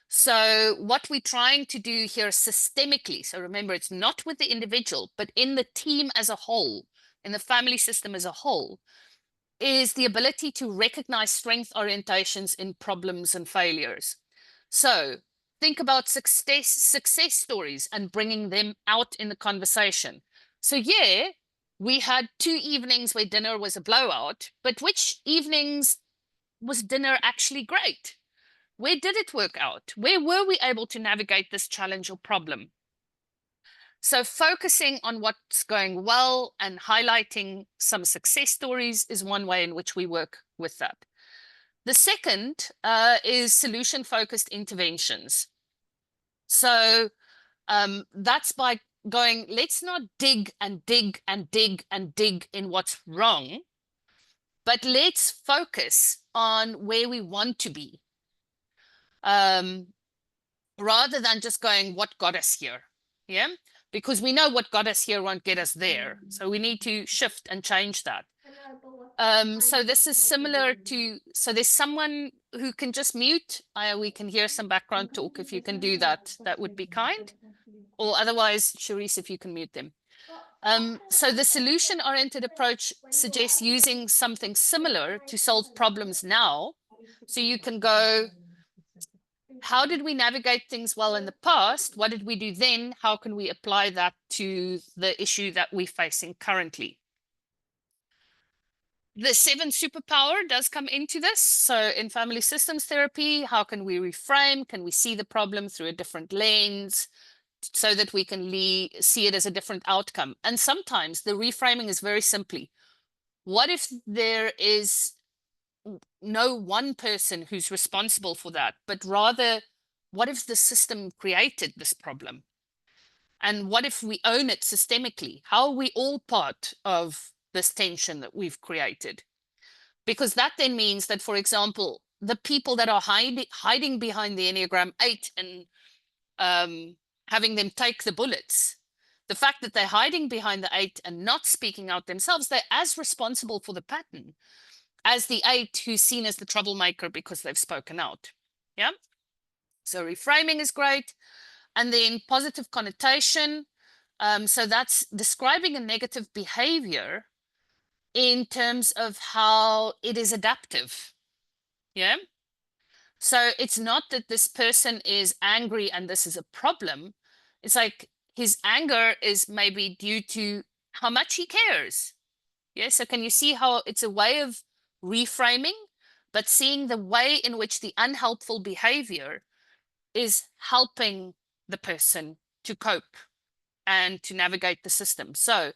So what we're trying to do here systemically, so remember, it's not with the individual, but in the team as a whole, in the family system as a whole, is the ability to recognize strength orientations in problems and failures. So think about success stories and bringing them out in the conversation. So yeah, we had 2 evenings where dinner was a blowout, but which evenings was dinner actually great? Where did it work out? Where were we able to navigate this challenge or problem? So focusing on what's going well and highlighting some success stories is one way in which we work with that. The second is solution-focused interventions. So that's by going, let's not dig and dig and dig and dig in what's wrong, but let's focus on where we want to be. Rather than just going, what got us here? Yeah, because we know what got us here won't get us there. So we need to shift and change that. So this is similar to, so there's someone who can just mute. We can hear some background talk. If you can do that, that would be kind. Or otherwise, Charisse, if you can mute them. So the solution-oriented approach suggests using something similar to solve problems now. So you can go, how did we navigate things well in the past? What did we do then? How can we apply that to the issue that we're facing currently? The 7 superpower does come into this. So in family systems therapy, how can we reframe? Can we see the problem through a different lens so that we can see it as a different outcome? And sometimes the reframing is very simply, what if there is no one person who's responsible for that, but rather, what if the system created this problem? And what if we own it systemically? How are we all part of this tension that we've created? Because that then means that, for example, the people that are hiding behind the Enneagram 8 and having them take the bullets, the fact that they're hiding behind the 8 and not speaking out themselves, they're as responsible for the pattern as the 8 who's seen as the troublemaker because they've spoken out. Yeah. So reframing is great. And then positive connotation. So that's describing a negative behavior in terms of how it is adaptive. Yeah. So it's not that this person is angry and this is a problem. It's like his anger is maybe due to how much he cares. Yeah. So can you see how it's a way of reframing, but seeing the way in which the unhelpful behavior is helping the person to cope and to navigate the system. So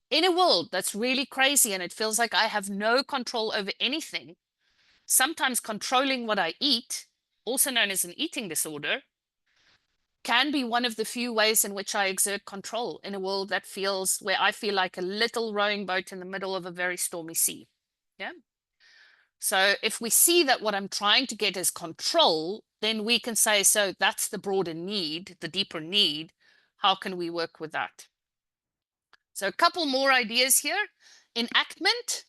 in a world that's really crazy and it feels like I have no control over anything, sometimes controlling what I eat, also known as an eating disorder, can be one of the few ways in which I exert control in a world that feels where I feel like a little rowing boat in the middle of a very stormy sea. Yeah. So if we see that what I'm trying to get is control, then we can say, so that's the broader need, the deeper need. How can we work with that? So a couple more ideas here. Enactment.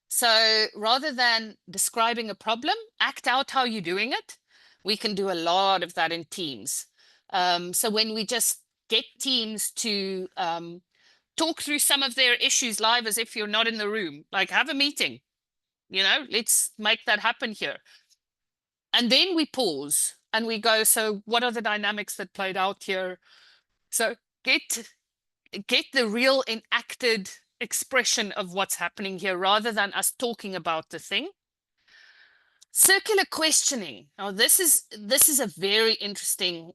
So rather than describing a problem, act out how you're doing it. We can do a lot of that in teams. So when we just get teams to talk through some of their issues live as if you're not in the room, like have a meeting, you know, let's make that happen here. And then we pause and we go, so what are the dynamics that played out here? So get get the real enacted expression of what's happening here rather than us talking about the thing. Circular questioning. Now, this is a very interesting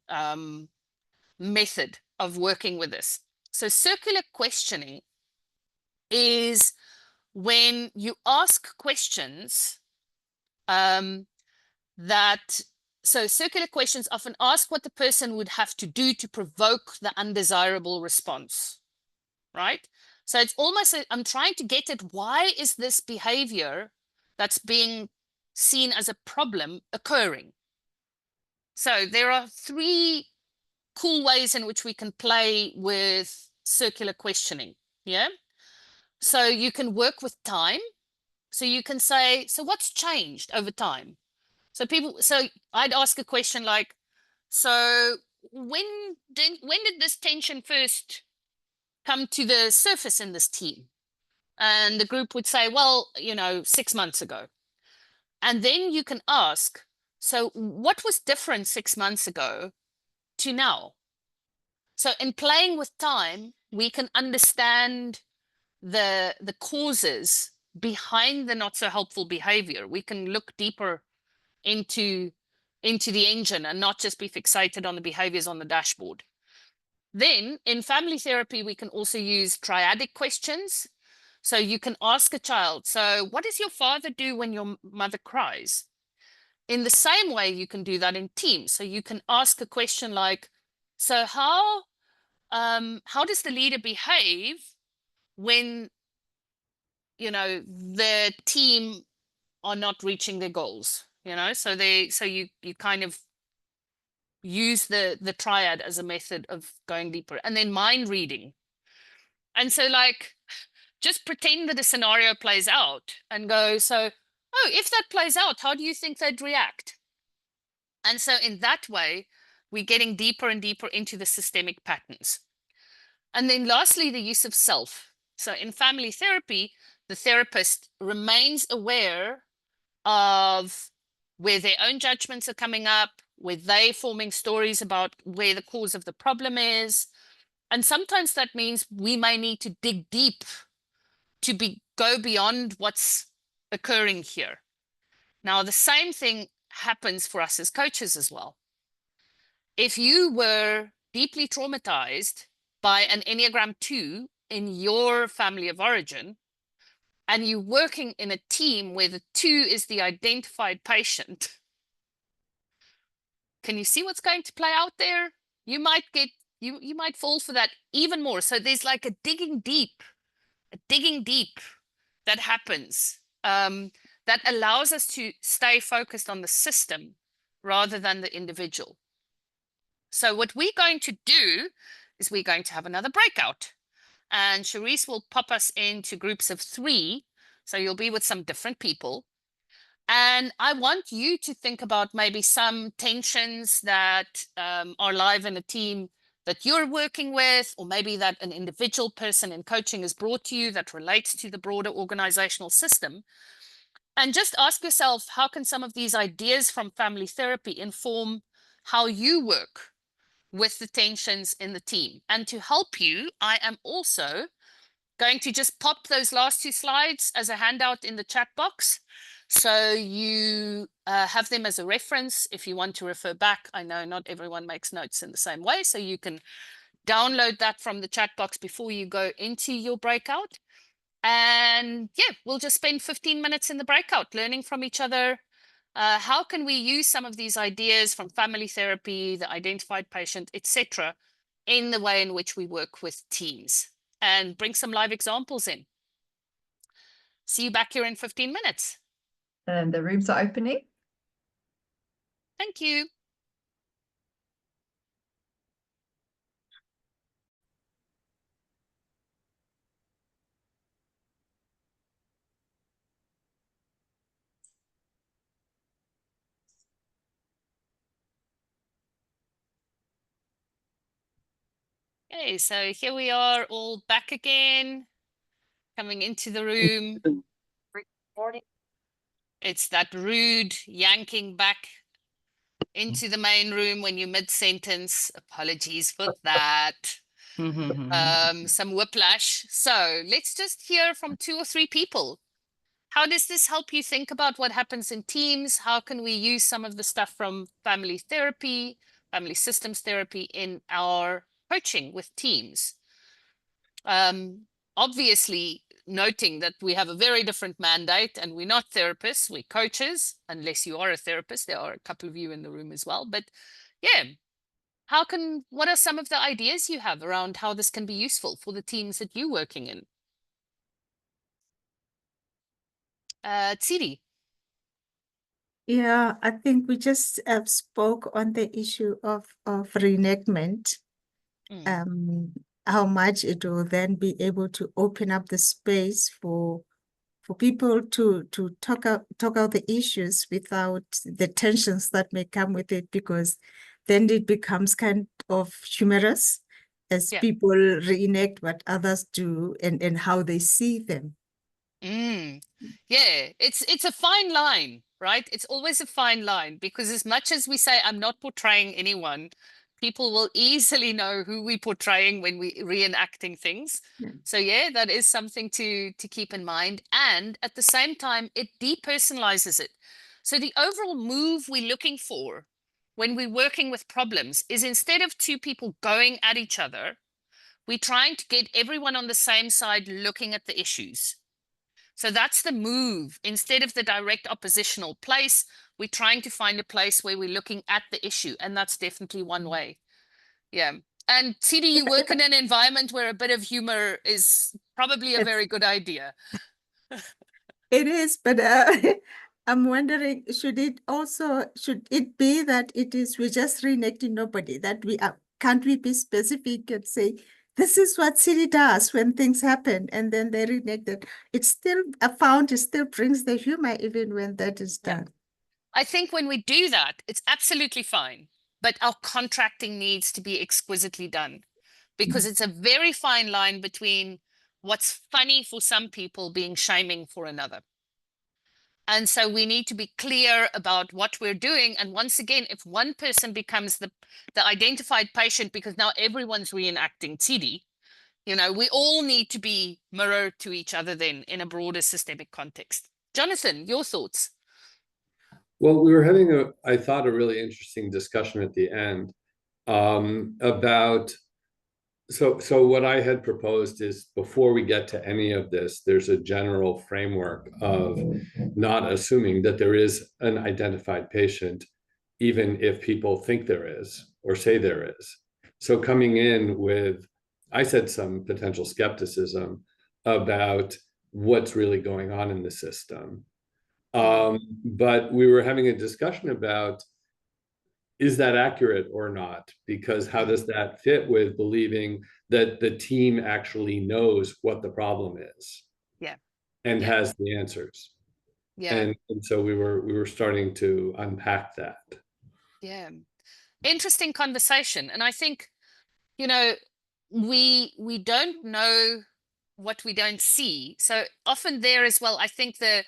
method of working with this. So circular questioning is when you ask questions so circular questions often ask what the person would have to do to provoke the undesirable response, right? So it's almost, I'm trying to get at why is this behavior that's being seen as a problem occurring? So there are 3 cool ways in which we can play with circular questioning, yeah? So you can work with time. So you can say, so what's changed over time? So I'd ask a question like, so when did this tension first come to the surface in this team? And the group would say, well, 6 months ago. And then you can ask, so what was different 6 months ago to now? So in playing with time, we can understand the causes behind the not so helpful behavior. We can look deeper into the engine and not just be fixated on the behaviors on the dashboard. Then in family therapy, we can also use triadic questions. So you can ask a child, so what does your father do when your mother cries? In the same way, you can do that in teams. So you can ask a question like, so how does the leader behave when, the team are not reaching their goals? So you kind of use the triad as a method of going deeper. And then mind reading. And so just pretend that a scenario plays out and go, so, oh, if that plays out, how do you think they'd react? And so in that way, we're getting deeper and deeper into the systemic patterns. And then lastly, the use of self. So in family therapy, the therapist remains aware of where their own judgments are coming up, where they're forming stories about where the cause of the problem is. And sometimes that means we may need to dig deep to go beyond what's occurring here. Now, the same thing happens for us as coaches as well. If you were deeply traumatized by an Enneagram 2 in your family of origin, and you're working in a team where the 2 is the identified patient, can you see what's going to play out there? You might you might fall for that even more. So there's like a digging deep that happens that allows us to stay focused on the system rather than the individual. So what we're going to do is we're going to have another breakout, and Charisse will pop us into groups of 3. So you'll be with some different people. And I want you to think about maybe some tensions that are live in a team that you're working with, or maybe that an individual person in coaching has brought to you that relates to the broader organizational system. And just ask yourself, how can some of these ideas from family therapy inform how you work with the tensions in the team? And to help you, I am also going to just pop those last 2 slides as a handout in the chat box. So you have them as a reference if you want to refer back. I know not everyone makes notes in the same way, so you can download that from the chat box before you go into your breakout. And yeah, we'll just spend 15 minutes in the breakout learning from each other. How can we use some of these ideas from family therapy, the identified patient, etc., in the way in which we work with teams, and bring some live examples in. See you back here in 15 minutes. And the rooms are opening. Thank you. Okay, so here we are all back again, coming into the room. It's that rude yanking back into the main room when you're mid-sentence. Apologies for that. some whiplash. So let's just hear from 2 or 3 people. How does this help you think about what happens in teams? How can we use some of the stuff from family therapy, family systems therapy in our coaching with teams? Obviously, noting that we have a very different mandate and we're not therapists, we're coaches, unless you are a therapist. There are a couple of you in the room as well. But yeah, what are some of the ideas you have around how this can be useful for the teams that you're working in? Tsiri. Yeah, I think we just spoke on the issue of reenactment, how much it will then be able to open up the space for people to talk out the issues without the tensions that may come with it, because then it becomes kind of humorous as people reenact what others do and how they see them. Yeah, it's a fine line, right? It's always a fine line, because as much as we say I'm not portraying anyone, people will easily know who we're portraying when we're reenacting things. So yeah, that is something to keep in mind. And at the same time, it depersonalizes it. So the overall move we're looking for when we're working with problems is, instead of 2 people going at each other, we're trying to get everyone on the same side looking at the issues. So that's the move. Instead of the direct oppositional place, we're trying to find a place where we're looking at the issue. And that's definitely one way. Yeah. And Tsiri, you work in an environment where a bit of humor is probably a very good idea. It is, but I'm wondering, should it be that we're just reenacting nobody, that can't we be specific and say, this is what Tsiri does when things happen, and then they reenact it. It's still it still brings the humor even when that is done. I think when we do that, it's absolutely fine, but our contracting needs to be exquisitely done, because it's a very fine line between what's funny for some people being shaming for another. And so we need to be clear about what we're doing. And once again, if one person becomes the identified patient because now everyone's reenacting Tsiri, we all need to be mirror to each other then in a broader systemic context. Jonathan, your thoughts? Well, we were having I thought, a really interesting discussion at the end about, so what I had proposed is, before we get to any of this, there's a general framework of not assuming that there is an identified patient, even if people think there is or say there is. So coming in with, I said, some potential skepticism about what's really going on in the system. But we were having a discussion about, is that accurate or not? Because how does that fit with believing that the team actually knows what the problem is? And has the answers? And so we were starting to unpack that. Yeah. Interesting conversation. And I think, we don't know what we don't see. So often there as well, I think the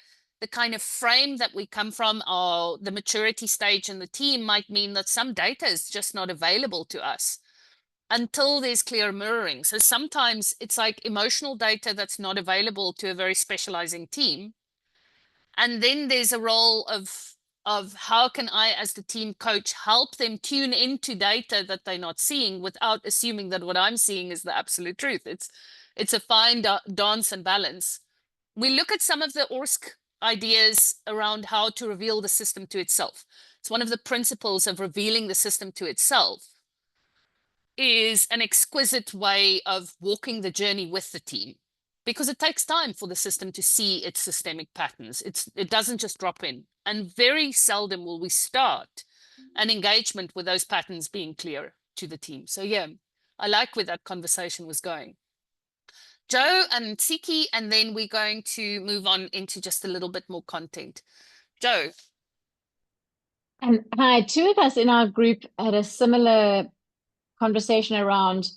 kind of frame that we come from, or the maturity stage in the team, might mean that some data is just not available to us until there's clear mirroring. So sometimes it's like emotional data that's not available to a very specializing team. And then there's a role of how can I, as the team coach, help them tune into data that they're not seeing, without assuming that what I'm seeing is the absolute truth. It's a fine dance and balance. We look at some of the ORSC ideas around how to reveal the system to itself. It's one of the principles of revealing the system to itself is an exquisite way of walking the journey with the team, because it takes time for the system to see its systemic patterns. It doesn't just drop in, and very seldom will we start an engagement with those patterns being clear to the team. So yeah, I like where that conversation was going. Joe and Tsiki, and then we're going to move on into just a little bit more content. Joe. And hi, 2 of us in our group had a similar conversation around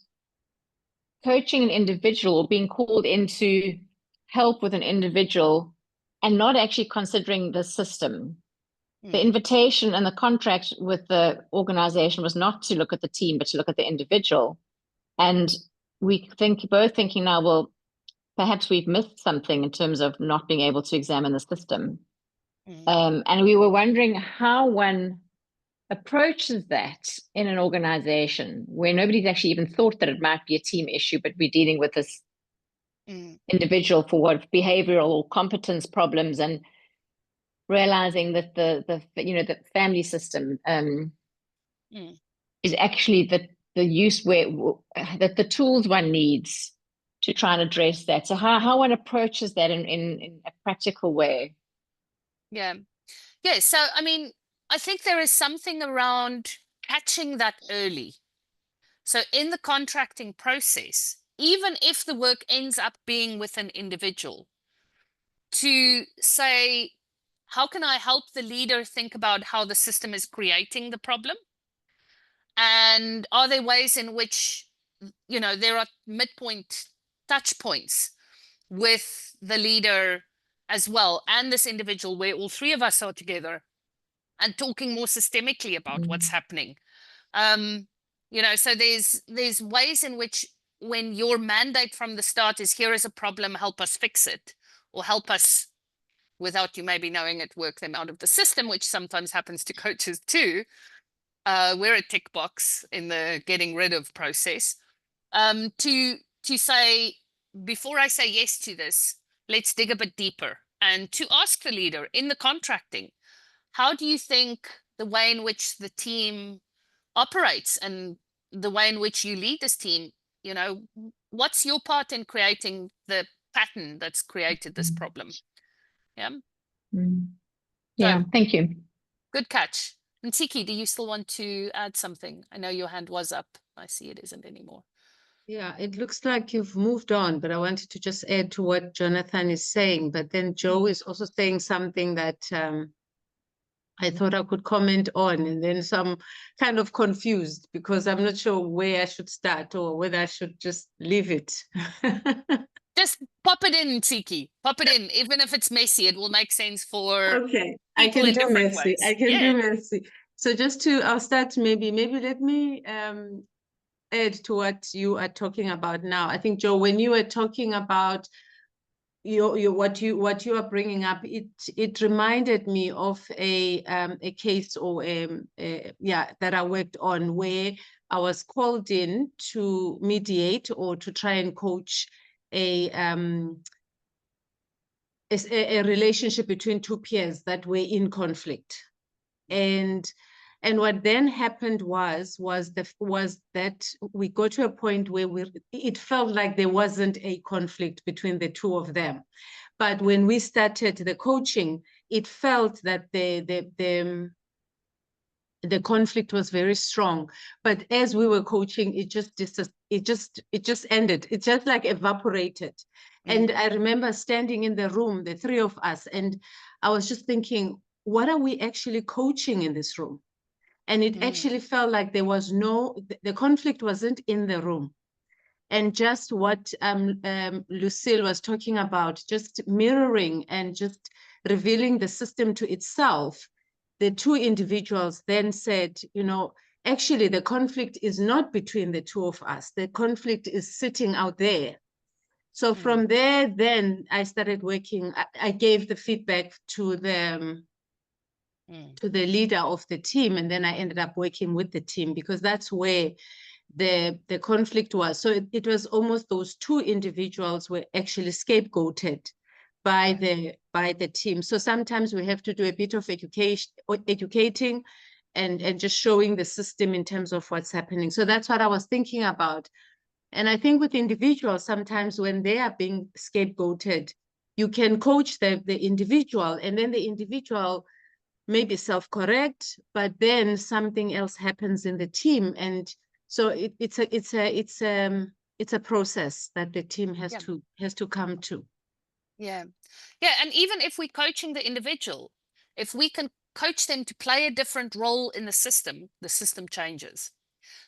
coaching an individual, being called in to help with an individual, and not actually considering the system. The invitation and the contract with the organization was not to look at the team, but to look at the individual. And both thinking now, well, perhaps we've missed something in terms of not being able to examine the system. And we were wondering how one approaches that in an organization where nobody's actually even thought that it might be a team issue, but we're dealing with this individual for what behavioral or competence problems, and realizing that the family system is actually the use where that the tools one needs to try and address that. So how one approaches that in a practical way. Yeah. So I mean, I think there is something around catching that early. So in the contracting process, even if the work ends up being with an individual, to say, how can I help the leader think about how the system is creating the problem? And are there ways in which, there are midpoint touch points with the leader as well, and this individual, where all three of us are together and talking more systemically about what's happening. So there's ways in which, when your mandate from the start is, here is a problem, help us fix it, or help us, without you maybe knowing it, work them out of the system, which sometimes happens to coaches too. We're a tick box in the getting rid of process. To say, before I say yes to this, let's dig a bit deeper, and to ask the leader in the contracting, how do you think the way in which the team operates and the way in which you lead this team, what's your part in creating the pattern that's created this problem? Yeah, thank you. Good catch. And Tiki, do you still want to add something? I know your hand was up. I see it isn't anymore. Yeah, it looks like you've moved on, but I wanted to just add to what Jonathan is saying. But then Joe is also saying something that I thought I could comment on, and then so I'm kind of confused because I'm not sure where I should start or whether I should just leave it. Just pop it in, Tiki. Pop it in. Even if it's messy, it will make sense for Okay, I people can in do different messy. ways. I can do messy. So I'll start maybe let me add to what you are talking about now. I think, Joe, when you were talking about what you are bringing up, it reminded me of a case or that I worked on, where I was called in to mediate or to try and coach a relationship between two peers that were in conflict. And what then happened was that we got to a point where it felt like there wasn't a conflict between the two of them. But when we started the coaching, it felt that the conflict was very strong. But as we were coaching, it just ended. It just like evaporated. And I remember standing in the room, the three of us, and I was just thinking, what are we actually coaching in this room? And it actually felt like there was the conflict wasn't in the room. And just what Lucille was talking about, just mirroring and just revealing the system to itself, the two individuals then said, actually the conflict is not between the two of us. The conflict is sitting out there. So from there, then I started working. I gave the feedback to the leader of the team, and then I ended up working with the team, because that's where the conflict was. So it was almost those two individuals were actually scapegoated by the team. So sometimes we have to do a bit of educating and just showing the system in terms of what's happening. So that's what I was thinking about. And I think with individuals, sometimes when they are being scapegoated, you can coach the individual, and then the individual maybe self-correct, but then something else happens in the team. And so it's a process that the team has to come to. Yeah. And even if we're coaching the individual, if we can coach them to play a different role in the system changes.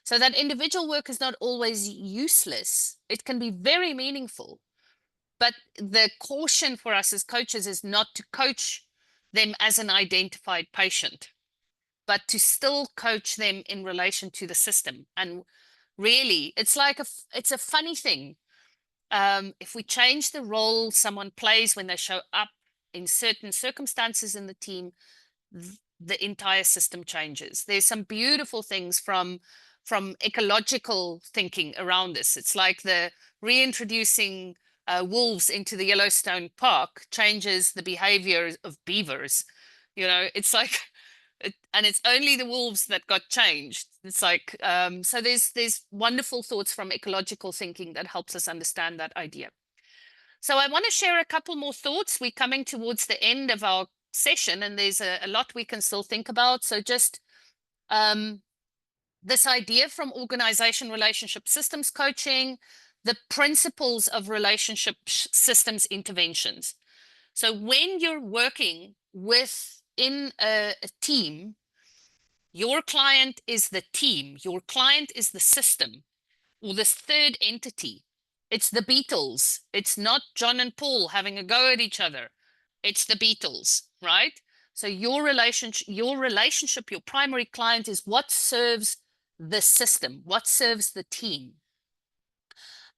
So that individual work is not always useless. It can be very meaningful. But the caution for us as coaches is not to coach them as an identified patient, but to still coach them in relation to the system. And Really, it's like it's a funny thing. If we change the role someone plays when they show up in certain circumstances in the team, the entire system changes. There's some beautiful things from ecological thinking around this. It's like the reintroducing wolves into the Yellowstone Park changes the behavior of beavers. You know, it's like, and it's only the wolves that got changed. It's like, so there's wonderful thoughts from ecological thinking that helps us understand that idea. So I want to share a couple more thoughts. We're coming towards the end of our session, and there's a lot we can still think about. So just this idea from organization relationship systems coaching, the principles of relationship systems interventions. So when you're working within a team, your client is the team, your client is the system or this third entity. It's the Beatles. It's not John and Paul having a go at each other. It's the Beatles, right? So your relationship, your primary client is what serves the system, what serves the team.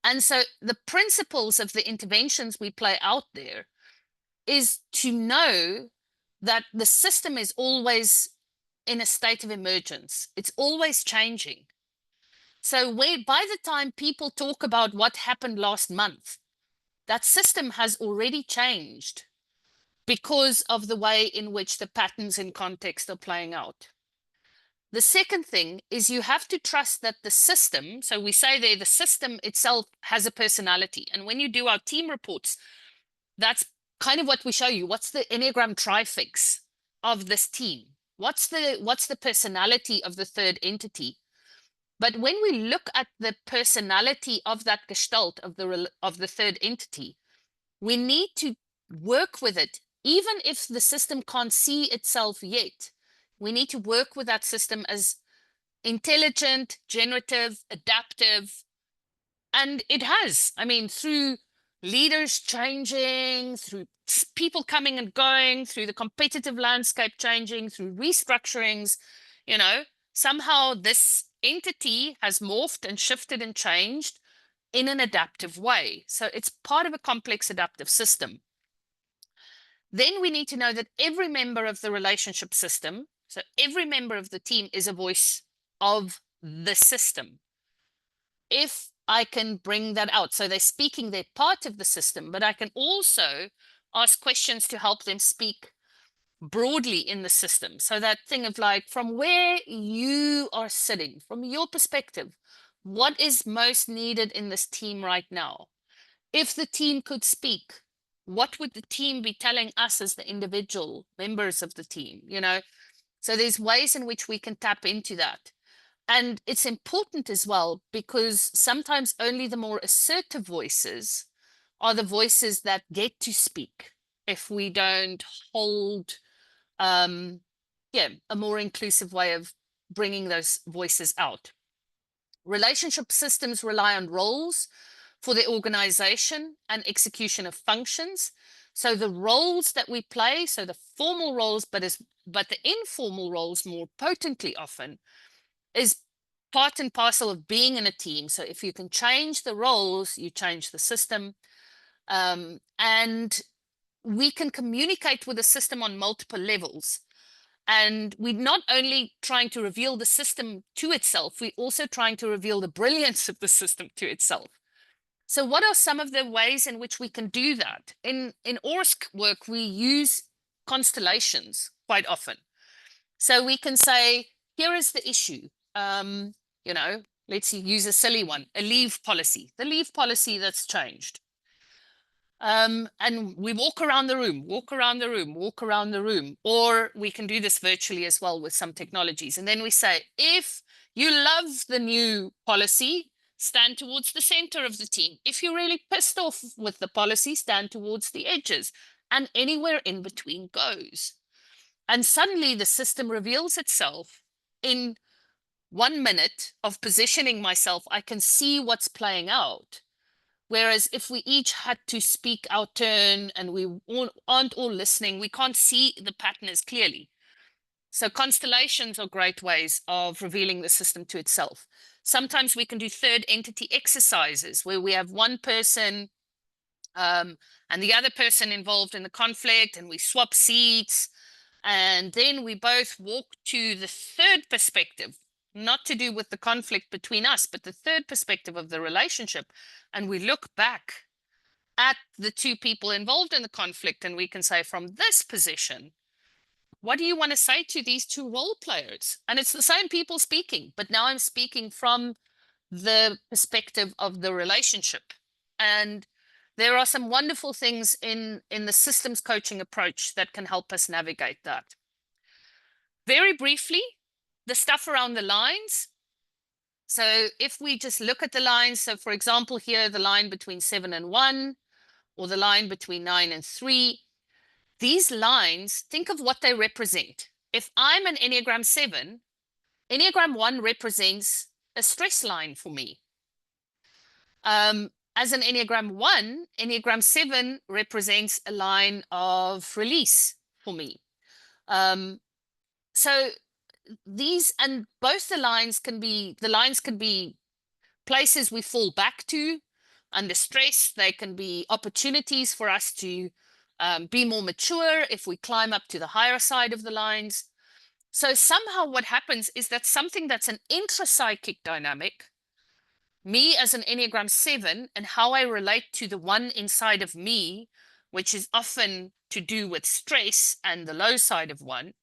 And so the principles of the interventions we play out there is to know that the system is always in a state of emergence. It's always changing. So by the time people talk about what happened last month, that system has already changed because of the way in which the patterns in context are playing out. The second thing is you have to trust that the system, so we say there, the system itself has a personality. And when you do our team reports, that's kind of what we show you. What's the Enneagram trifix of this team? What's the personality of the third entity? But when we look at the personality of that gestalt of the third entity, we need to work with it, even if the system can't see itself yet. We need to work with that system as intelligent, generative, adaptive, and it has. I mean, through leaders changing, through people coming and going, through the competitive landscape changing, through restructurings, you know, somehow this entity has morphed and shifted and changed in an adaptive way. So it's part of a complex adaptive system. Then we need to know that every member of the relationship system, so every member of the team is a voice of the system. If I can bring that out, so they're speaking their part of the system, but I can also ask questions to help them speak broadly in the system. So that thing of like, from where you are sitting, from your perspective, what is most needed in this team right now? If the team could speak, what would the team be telling us as the individual members of the team? You know, so there's ways in which we can tap into that. And it's important as well, because sometimes only the more assertive voices are the voices that get to speak if we don't hold a more inclusive way of bringing those voices out. Relationship systems rely on roles for the organization and execution of functions. So the roles that we play, so the formal roles, but the informal roles more potently often, is part and parcel of being in a team. So if you can change the roles, you change the system. And we can communicate with the system on multiple levels. And we're not only trying to reveal the system to itself, we're also trying to reveal the brilliance of the system to itself. So what are some of the ways in which we can do that? In ORSC work, we use constellations quite often. So we can say, here is the issue. You know, let's use a silly one, a leave policy, the leave policy that's changed. And we walk around the room, walk around the room, walk around the room, or we can do this virtually as well with some technologies. And then we say, if you love the new policy, stand towards the center of the team. If you're really pissed off with the policy, stand towards the edges, and anywhere in between goes. And suddenly the system reveals itself in 1 minute of positioning myself. I can see what's playing out. Whereas if we each had to speak our turn and we aren't all listening, we can't see the pattern as clearly. So constellations are great ways of revealing the system to itself. Sometimes we can do third entity exercises where we have one person and the other person involved in the conflict, and we swap seats. And then we both walk to the third perspective, not to do with the conflict between us, but the third perspective of the relationship. And we look back at the two people involved in the conflict, and we can say, from this position, what do you want to say to these two role players? And it's the same people speaking, but now I'm speaking from the perspective of the relationship. And there are some wonderful things in the systems coaching approach that can help us navigate that. Very briefly, the stuff around the lines. So if we just look at the lines, so for example, here, the line between 7 and 1, or the line between 9 and 3, these lines, think of what they represent. If I'm an Enneagram 7, Enneagram 1 represents a stress line for me. As an Enneagram 1, Enneagram 7 represents a line of release for me. So these, and both the lines can be places we fall back to under stress. They can be opportunities for us to be more mature if we climb up to the higher side of the lines. So somehow what happens is that something that's an intrapsychic dynamic, me as an Enneagram 7, and how I relate to the one inside of me, which is often to do with stress and the low side of 1,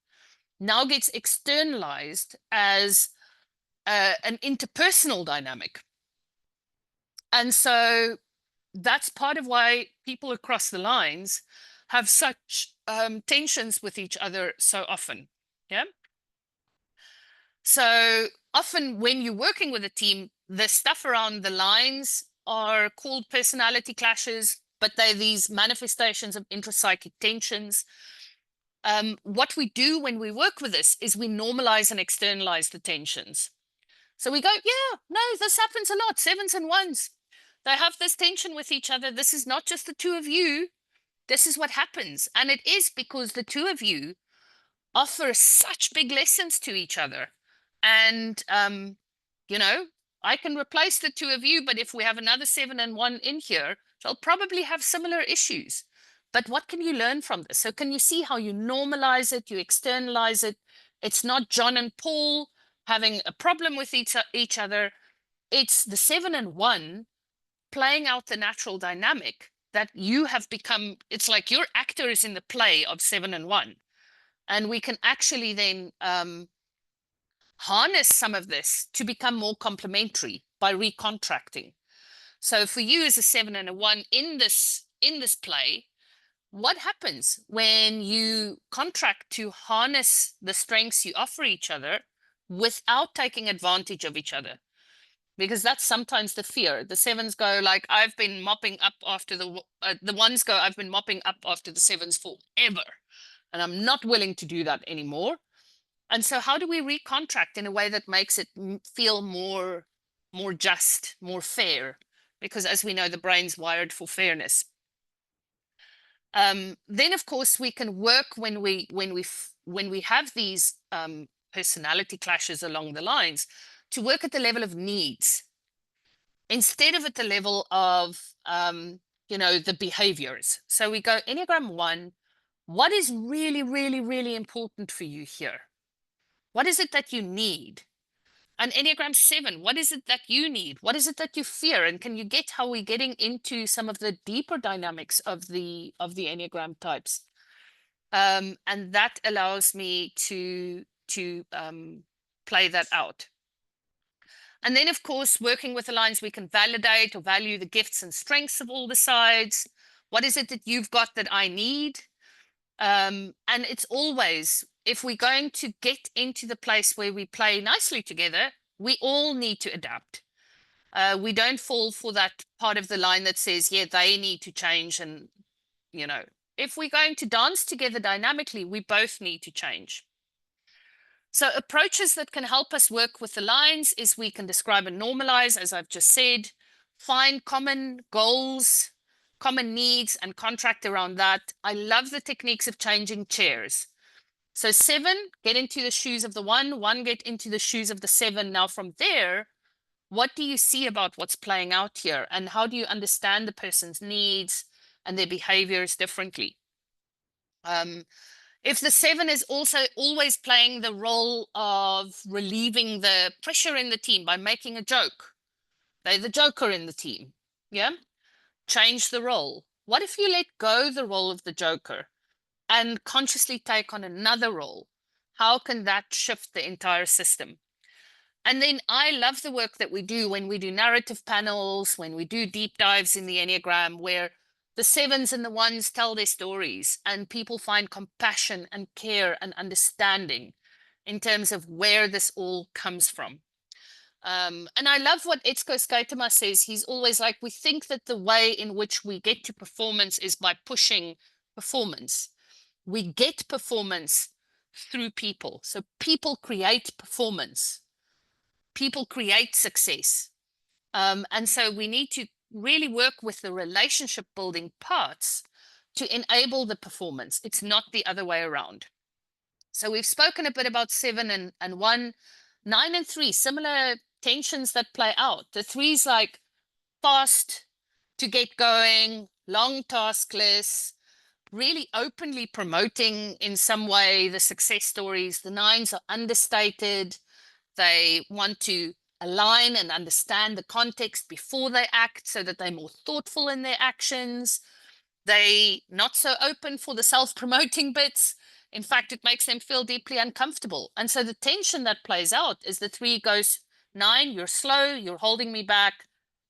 now gets externalized as an interpersonal dynamic. And so that's part of why people across the lines have such tensions with each other so often. Yeah. So often when you're working with a team, the stuff around the lines are called personality clashes, but they're these manifestations of intrapsychic tensions. What we do when we work with this is we normalize and externalize the tensions. So we go, yeah, no, this happens a lot. 7s and 1s, they have this tension with each other. This is not just the two of you. This is what happens. And it is because the two of you offer such big lessons to each other. And, you know, I can replace the two of you, but if we have another 7 and 1 in here, they'll probably have similar issues. But what can you learn from this? So can you see how you normalize it, you externalize it? It's not John and Paul having a problem with each other. It's the 7 and 1 playing out the natural dynamic that you have become. It's like your actor is in the play of 7 and 1. And we can actually then harness some of this to become more complementary by recontracting. So for you as a 7 and a 1 in this play, what happens when you contract to harness the strengths you offer each other without taking advantage of each other? Because that's sometimes the fear. The 7s go like, I've been mopping up after the 1s go, I've been mopping up after the 7s forever, and I'm not willing to do that anymore. And so how do we recontract in a way that makes it feel more just, more fair? Because as we know, the brain's wired for fairness. Then of course we can work when we have these personality clashes along the lines, to work at the level of needs instead of at the level of you know, the behaviors. So we go Enneagram 1, what is really, really, really important for you here? What is it that you need? And Enneagram 7, what is it that you need? What is it that you fear? And can you get how we're getting into some of the deeper dynamics of the Enneagram types? And that allows me to play that out. And then, of course, working with the lines, we can validate or value the gifts and strengths of all the sides. What is it that you've got that I need? And it's always, if we're going to get into the place where we play nicely together, we all need to adapt. We don't fall for that part of the line that says, yeah, they need to change. And, you know, if we're going to dance together dynamically, we both need to change. So approaches that can help us work with the lines is we can describe and normalize, as I've just said, find common goals, common needs, and contract around that. I love the techniques of changing chairs. So 7, get into the shoes of the 1, 1 get into the shoes of the 7. Now from there, What do you see about what's playing out here? And how do you understand the person's needs and their behaviors differently? If the 7 is also always playing the role of relieving the pressure in the team by making a joke, they're the joker in the team. Yeah. Change the role. What if you let go the role of the joker and consciously take on another role? How can that shift the entire system? And then I love the work that we do when we do narrative panels, when we do deep dives in the Enneagram, where the 7s and the 1s tell their stories and people find compassion and care and understanding in terms of where this all comes from. And I love what Etzko Skaitema says. He's always like, we think that the way in which we get to performance is by pushing performance. We get performance through people. So people create performance. People create success. And so we need to really work with the relationship building parts to enable the performance. It's not the other way around. So we've spoken a bit about 7 and 1, 9 and 3, similar tensions that play out. The 3's like fast to get going, long task lists, really openly promoting in some way the success stories. The 9's are understated. They want to align and understand the context before they act so that they're more thoughtful in their actions. They not so open for the self-promoting bits. In fact, it makes them feel deeply uncomfortable. And so the tension that plays out is the 3 goes, 9, you're slow, you're holding me back,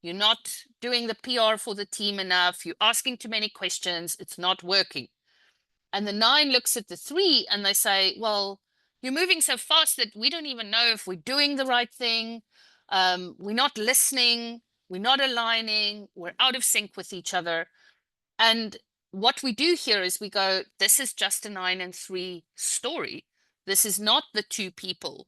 you're not doing the PR for the team enough, you're asking too many questions, it's not working. And the 9 looks at the 3 and they say, well, you're moving so fast that we don't even know if we're doing the right thing. We're not listening, we're not aligning, we're out of sync with each other. And what we do here is we go, this is just a 9 and 3 story. This is not the 2 people.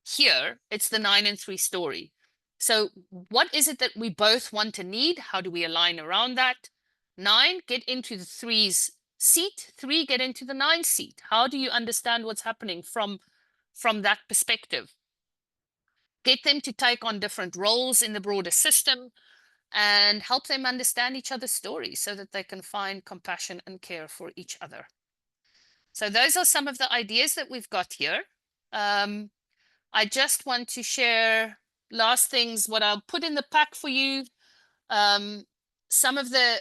Here, it's the 9 and 3 story. So what is it that we both want to need? How do we align around that? 9, get into the 3's seat. 3, get into the 9 seat. How do you understand what's happening from that perspective? Get them to take on different roles in the broader system and help them understand each other's stories so that they can find compassion and care for each other. So those are some of the ideas that we've got here. I just want to share last things, what I'll put in the pack for you. Some of the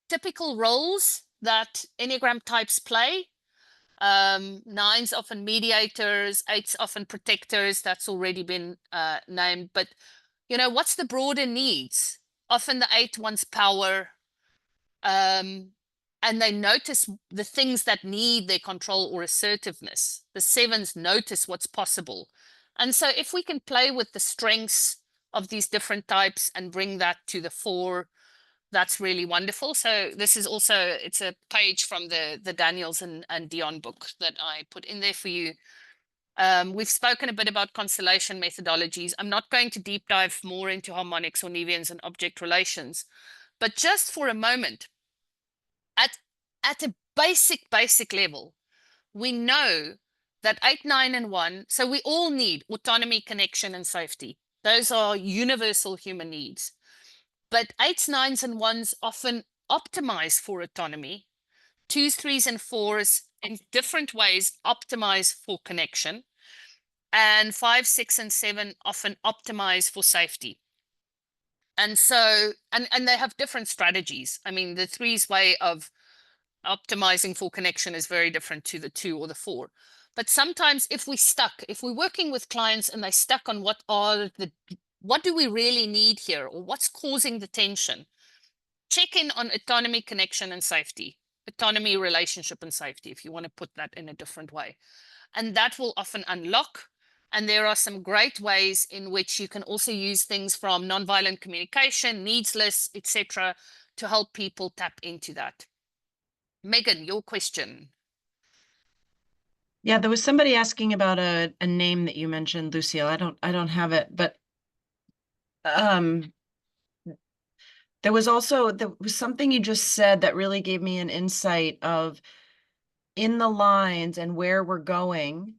typical roles that Enneagram types play. 9's often mediators, 8's often protectors. That's already been named. But, you know, what's the broader needs? Often the 8 wants power. And they notice the things that need their control or assertiveness. The 7's notice what's possible. And so if we can play with the strengths of these different types and bring that to the 4, that's really wonderful. So this is also, it's a page from the Daniels and Dion book that I put in there for you. We've spoken a bit about constellation methodologies. I'm not going to deep dive more into harmonics or Nevians and object relations, but just for a moment, at a basic level, we know that 8, 9, and 1, so we all need autonomy, connection, and safety. Those are universal human needs. But 8s, 9s, and 1s often optimize for autonomy. 2s, 3s, and 4s in different ways optimize for connection. And 5, 6, and 7 often optimize for safety. And so, and they have different strategies. I mean, the 3's way of optimizing for connection is very different to the 2 or the 4. But sometimes if we're working with clients and they're stuck on what do we really need here, or what's causing the tension, check in on autonomy, connection, and safety. Autonomy, relationship, and safety, if you want to put that in a different way. And that will often unlock. And there are some great ways in which you can also use things from nonviolent communication, needs lists, etc., to help people tap into that. Megan, your question. Yeah, there was somebody asking about a name that you mentioned, Lucille. I don't have it, but there was something you just said that really gave me an insight of in the lines and where we're going,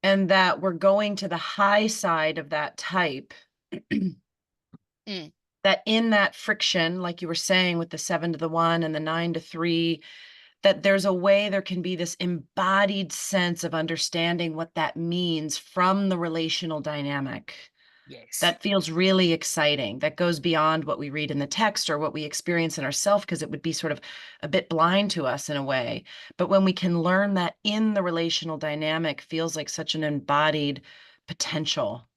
and that we're going to the high side of that type. that in that friction, like you were saying with the 7 to the 1 and the 9 to 3, that there's a way there can be this embodied sense of understanding what that means from the relational dynamic. Yes. That feels really exciting. That goes beyond what we read in the text or what we experience in ourselves, because it would be sort of a bit blind to us in a way. But when we can learn that in the relational dynamic, feels like such an embodied potential.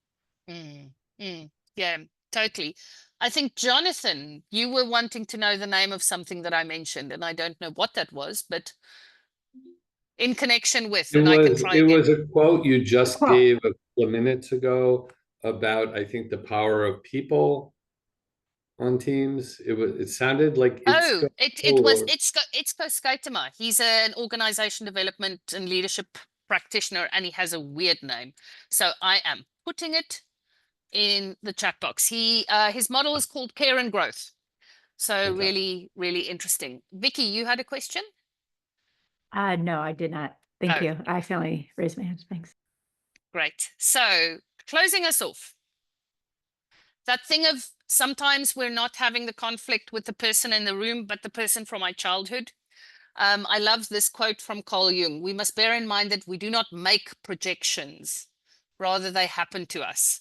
Yeah, totally. I think, Jonathan, you were wanting to know the name of something that I mentioned, and I don't know what that was, but in connection with, and I can try It again. was a quote you just gave a couple of minutes ago about, I think, the power of people on teams. It sounded like Oh, it was or Itzko Skaitema. He's an organization development and leadership practitioner, and he has a weird name. So I am putting it in the chat box. His model is called Care and Growth. So really, really interesting. Vicky, you had a question? No, I did not. Thank Oh. you. I finally raised my hand. Thanks. Great. So closing us off. That thing of sometimes we're not having the conflict with the person in the room, but the person from my childhood. I love this quote from Carl Jung. We must bear in mind that we do not make projections, rather they happen to us.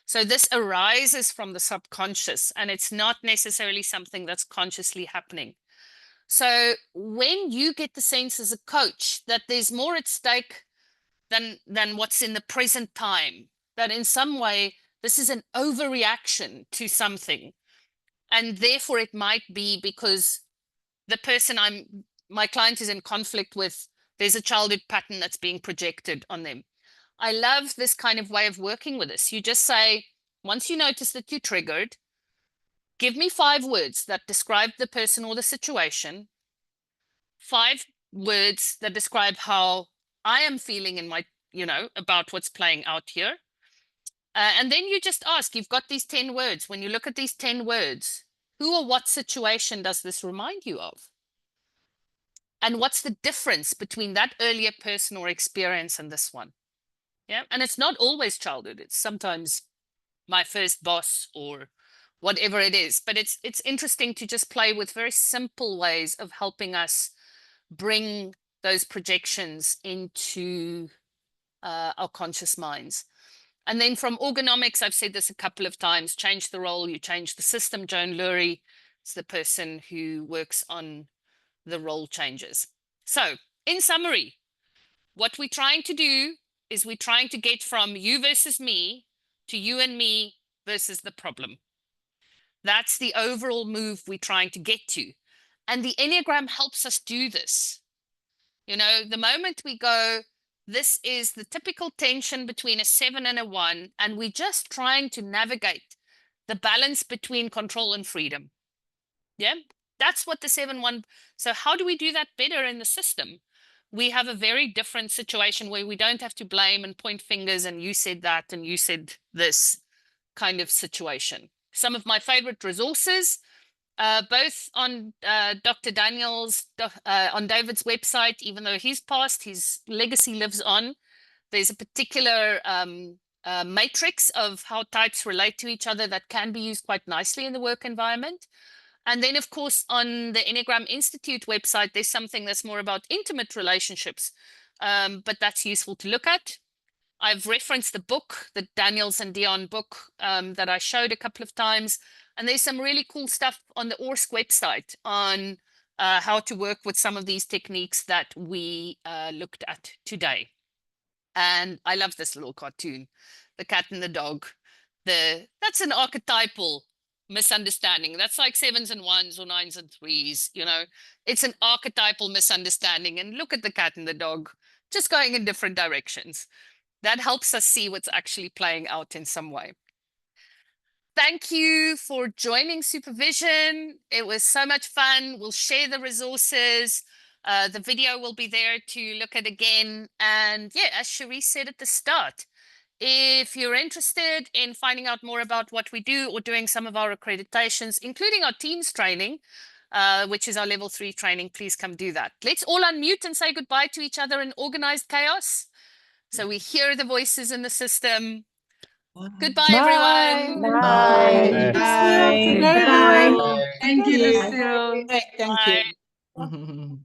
So this arises from the subconscious, and it's not necessarily something that's consciously happening. So when you get the sense as a coach that there's more at stake than what's in the present time, that in some way this is an overreaction to something, and therefore it might be because the person my client is in conflict with, there's a childhood pattern that's being projected on them. I love this kind of way of working with this. You just say, once you notice that you're triggered, give me 5 words that describe the person or the situation, 5 words that describe how I am feeling in my, about what's playing out here. And then you just ask, you've got these 10 words. When you look at these 10 words, who or what situation does this remind you of? And what's the difference between that earlier person or experience and this one? Yeah. And it's not always childhood. It's sometimes my first boss or whatever it is. But it's interesting to just play with very simple ways of helping us bring those projections into our conscious minds. And then from ergonomics, I've said this a couple of times, change the role, you change the system. Joan Lurie is the person who works on the role changes. So in summary, what we're trying to do is we're trying to get from you versus me to you and me versus the problem. That's the overall move we're trying to get to. And the Enneagram helps us do this. The moment we go, this is the typical tension between a 7 and a 1, and we're just trying to navigate the balance between control and freedom. Yeah, that's what the 7-1. So how do we do that better in the system? We have a very different situation where we don't have to blame and point fingers and you said that and you said this kind of situation. Some of my favorite resources, both on Dr. Daniels, on David's website, even though he's passed, his legacy lives on. There's a particular matrix of how types relate to each other that can be used quite nicely in the work environment. And then, of course, on the Enneagram Institute website, there's something that's more about intimate relationships, but that's useful to look at. I've referenced the book, the Daniels and Dion book that I showed a couple of times. And there's some really cool stuff on the ORSC website on how to work with some of these techniques that we looked at today. And I love this little cartoon, the cat and the dog. That's an archetypal misunderstanding. That's like 7s and 1s or 9s and 3s, it's an archetypal misunderstanding. And look at the cat and the dog just going in different directions. That helps us see what's actually playing out in some way. Thank you for joining Supervision. It was so much fun. We'll share the resources. The video will be there to look at again. And yeah, as Cherie said at the start, if you're interested in finding out more about what we do or doing some of our accreditations, including our Teams training, which is our level 3 training, please come do that. Let's all unmute and say goodbye to each other in organized chaos. So we hear the voices in the system. Goodbye, everyone. Bye. Bye. Bye. Thank you, Bye. Lucille. Thank Bye. you.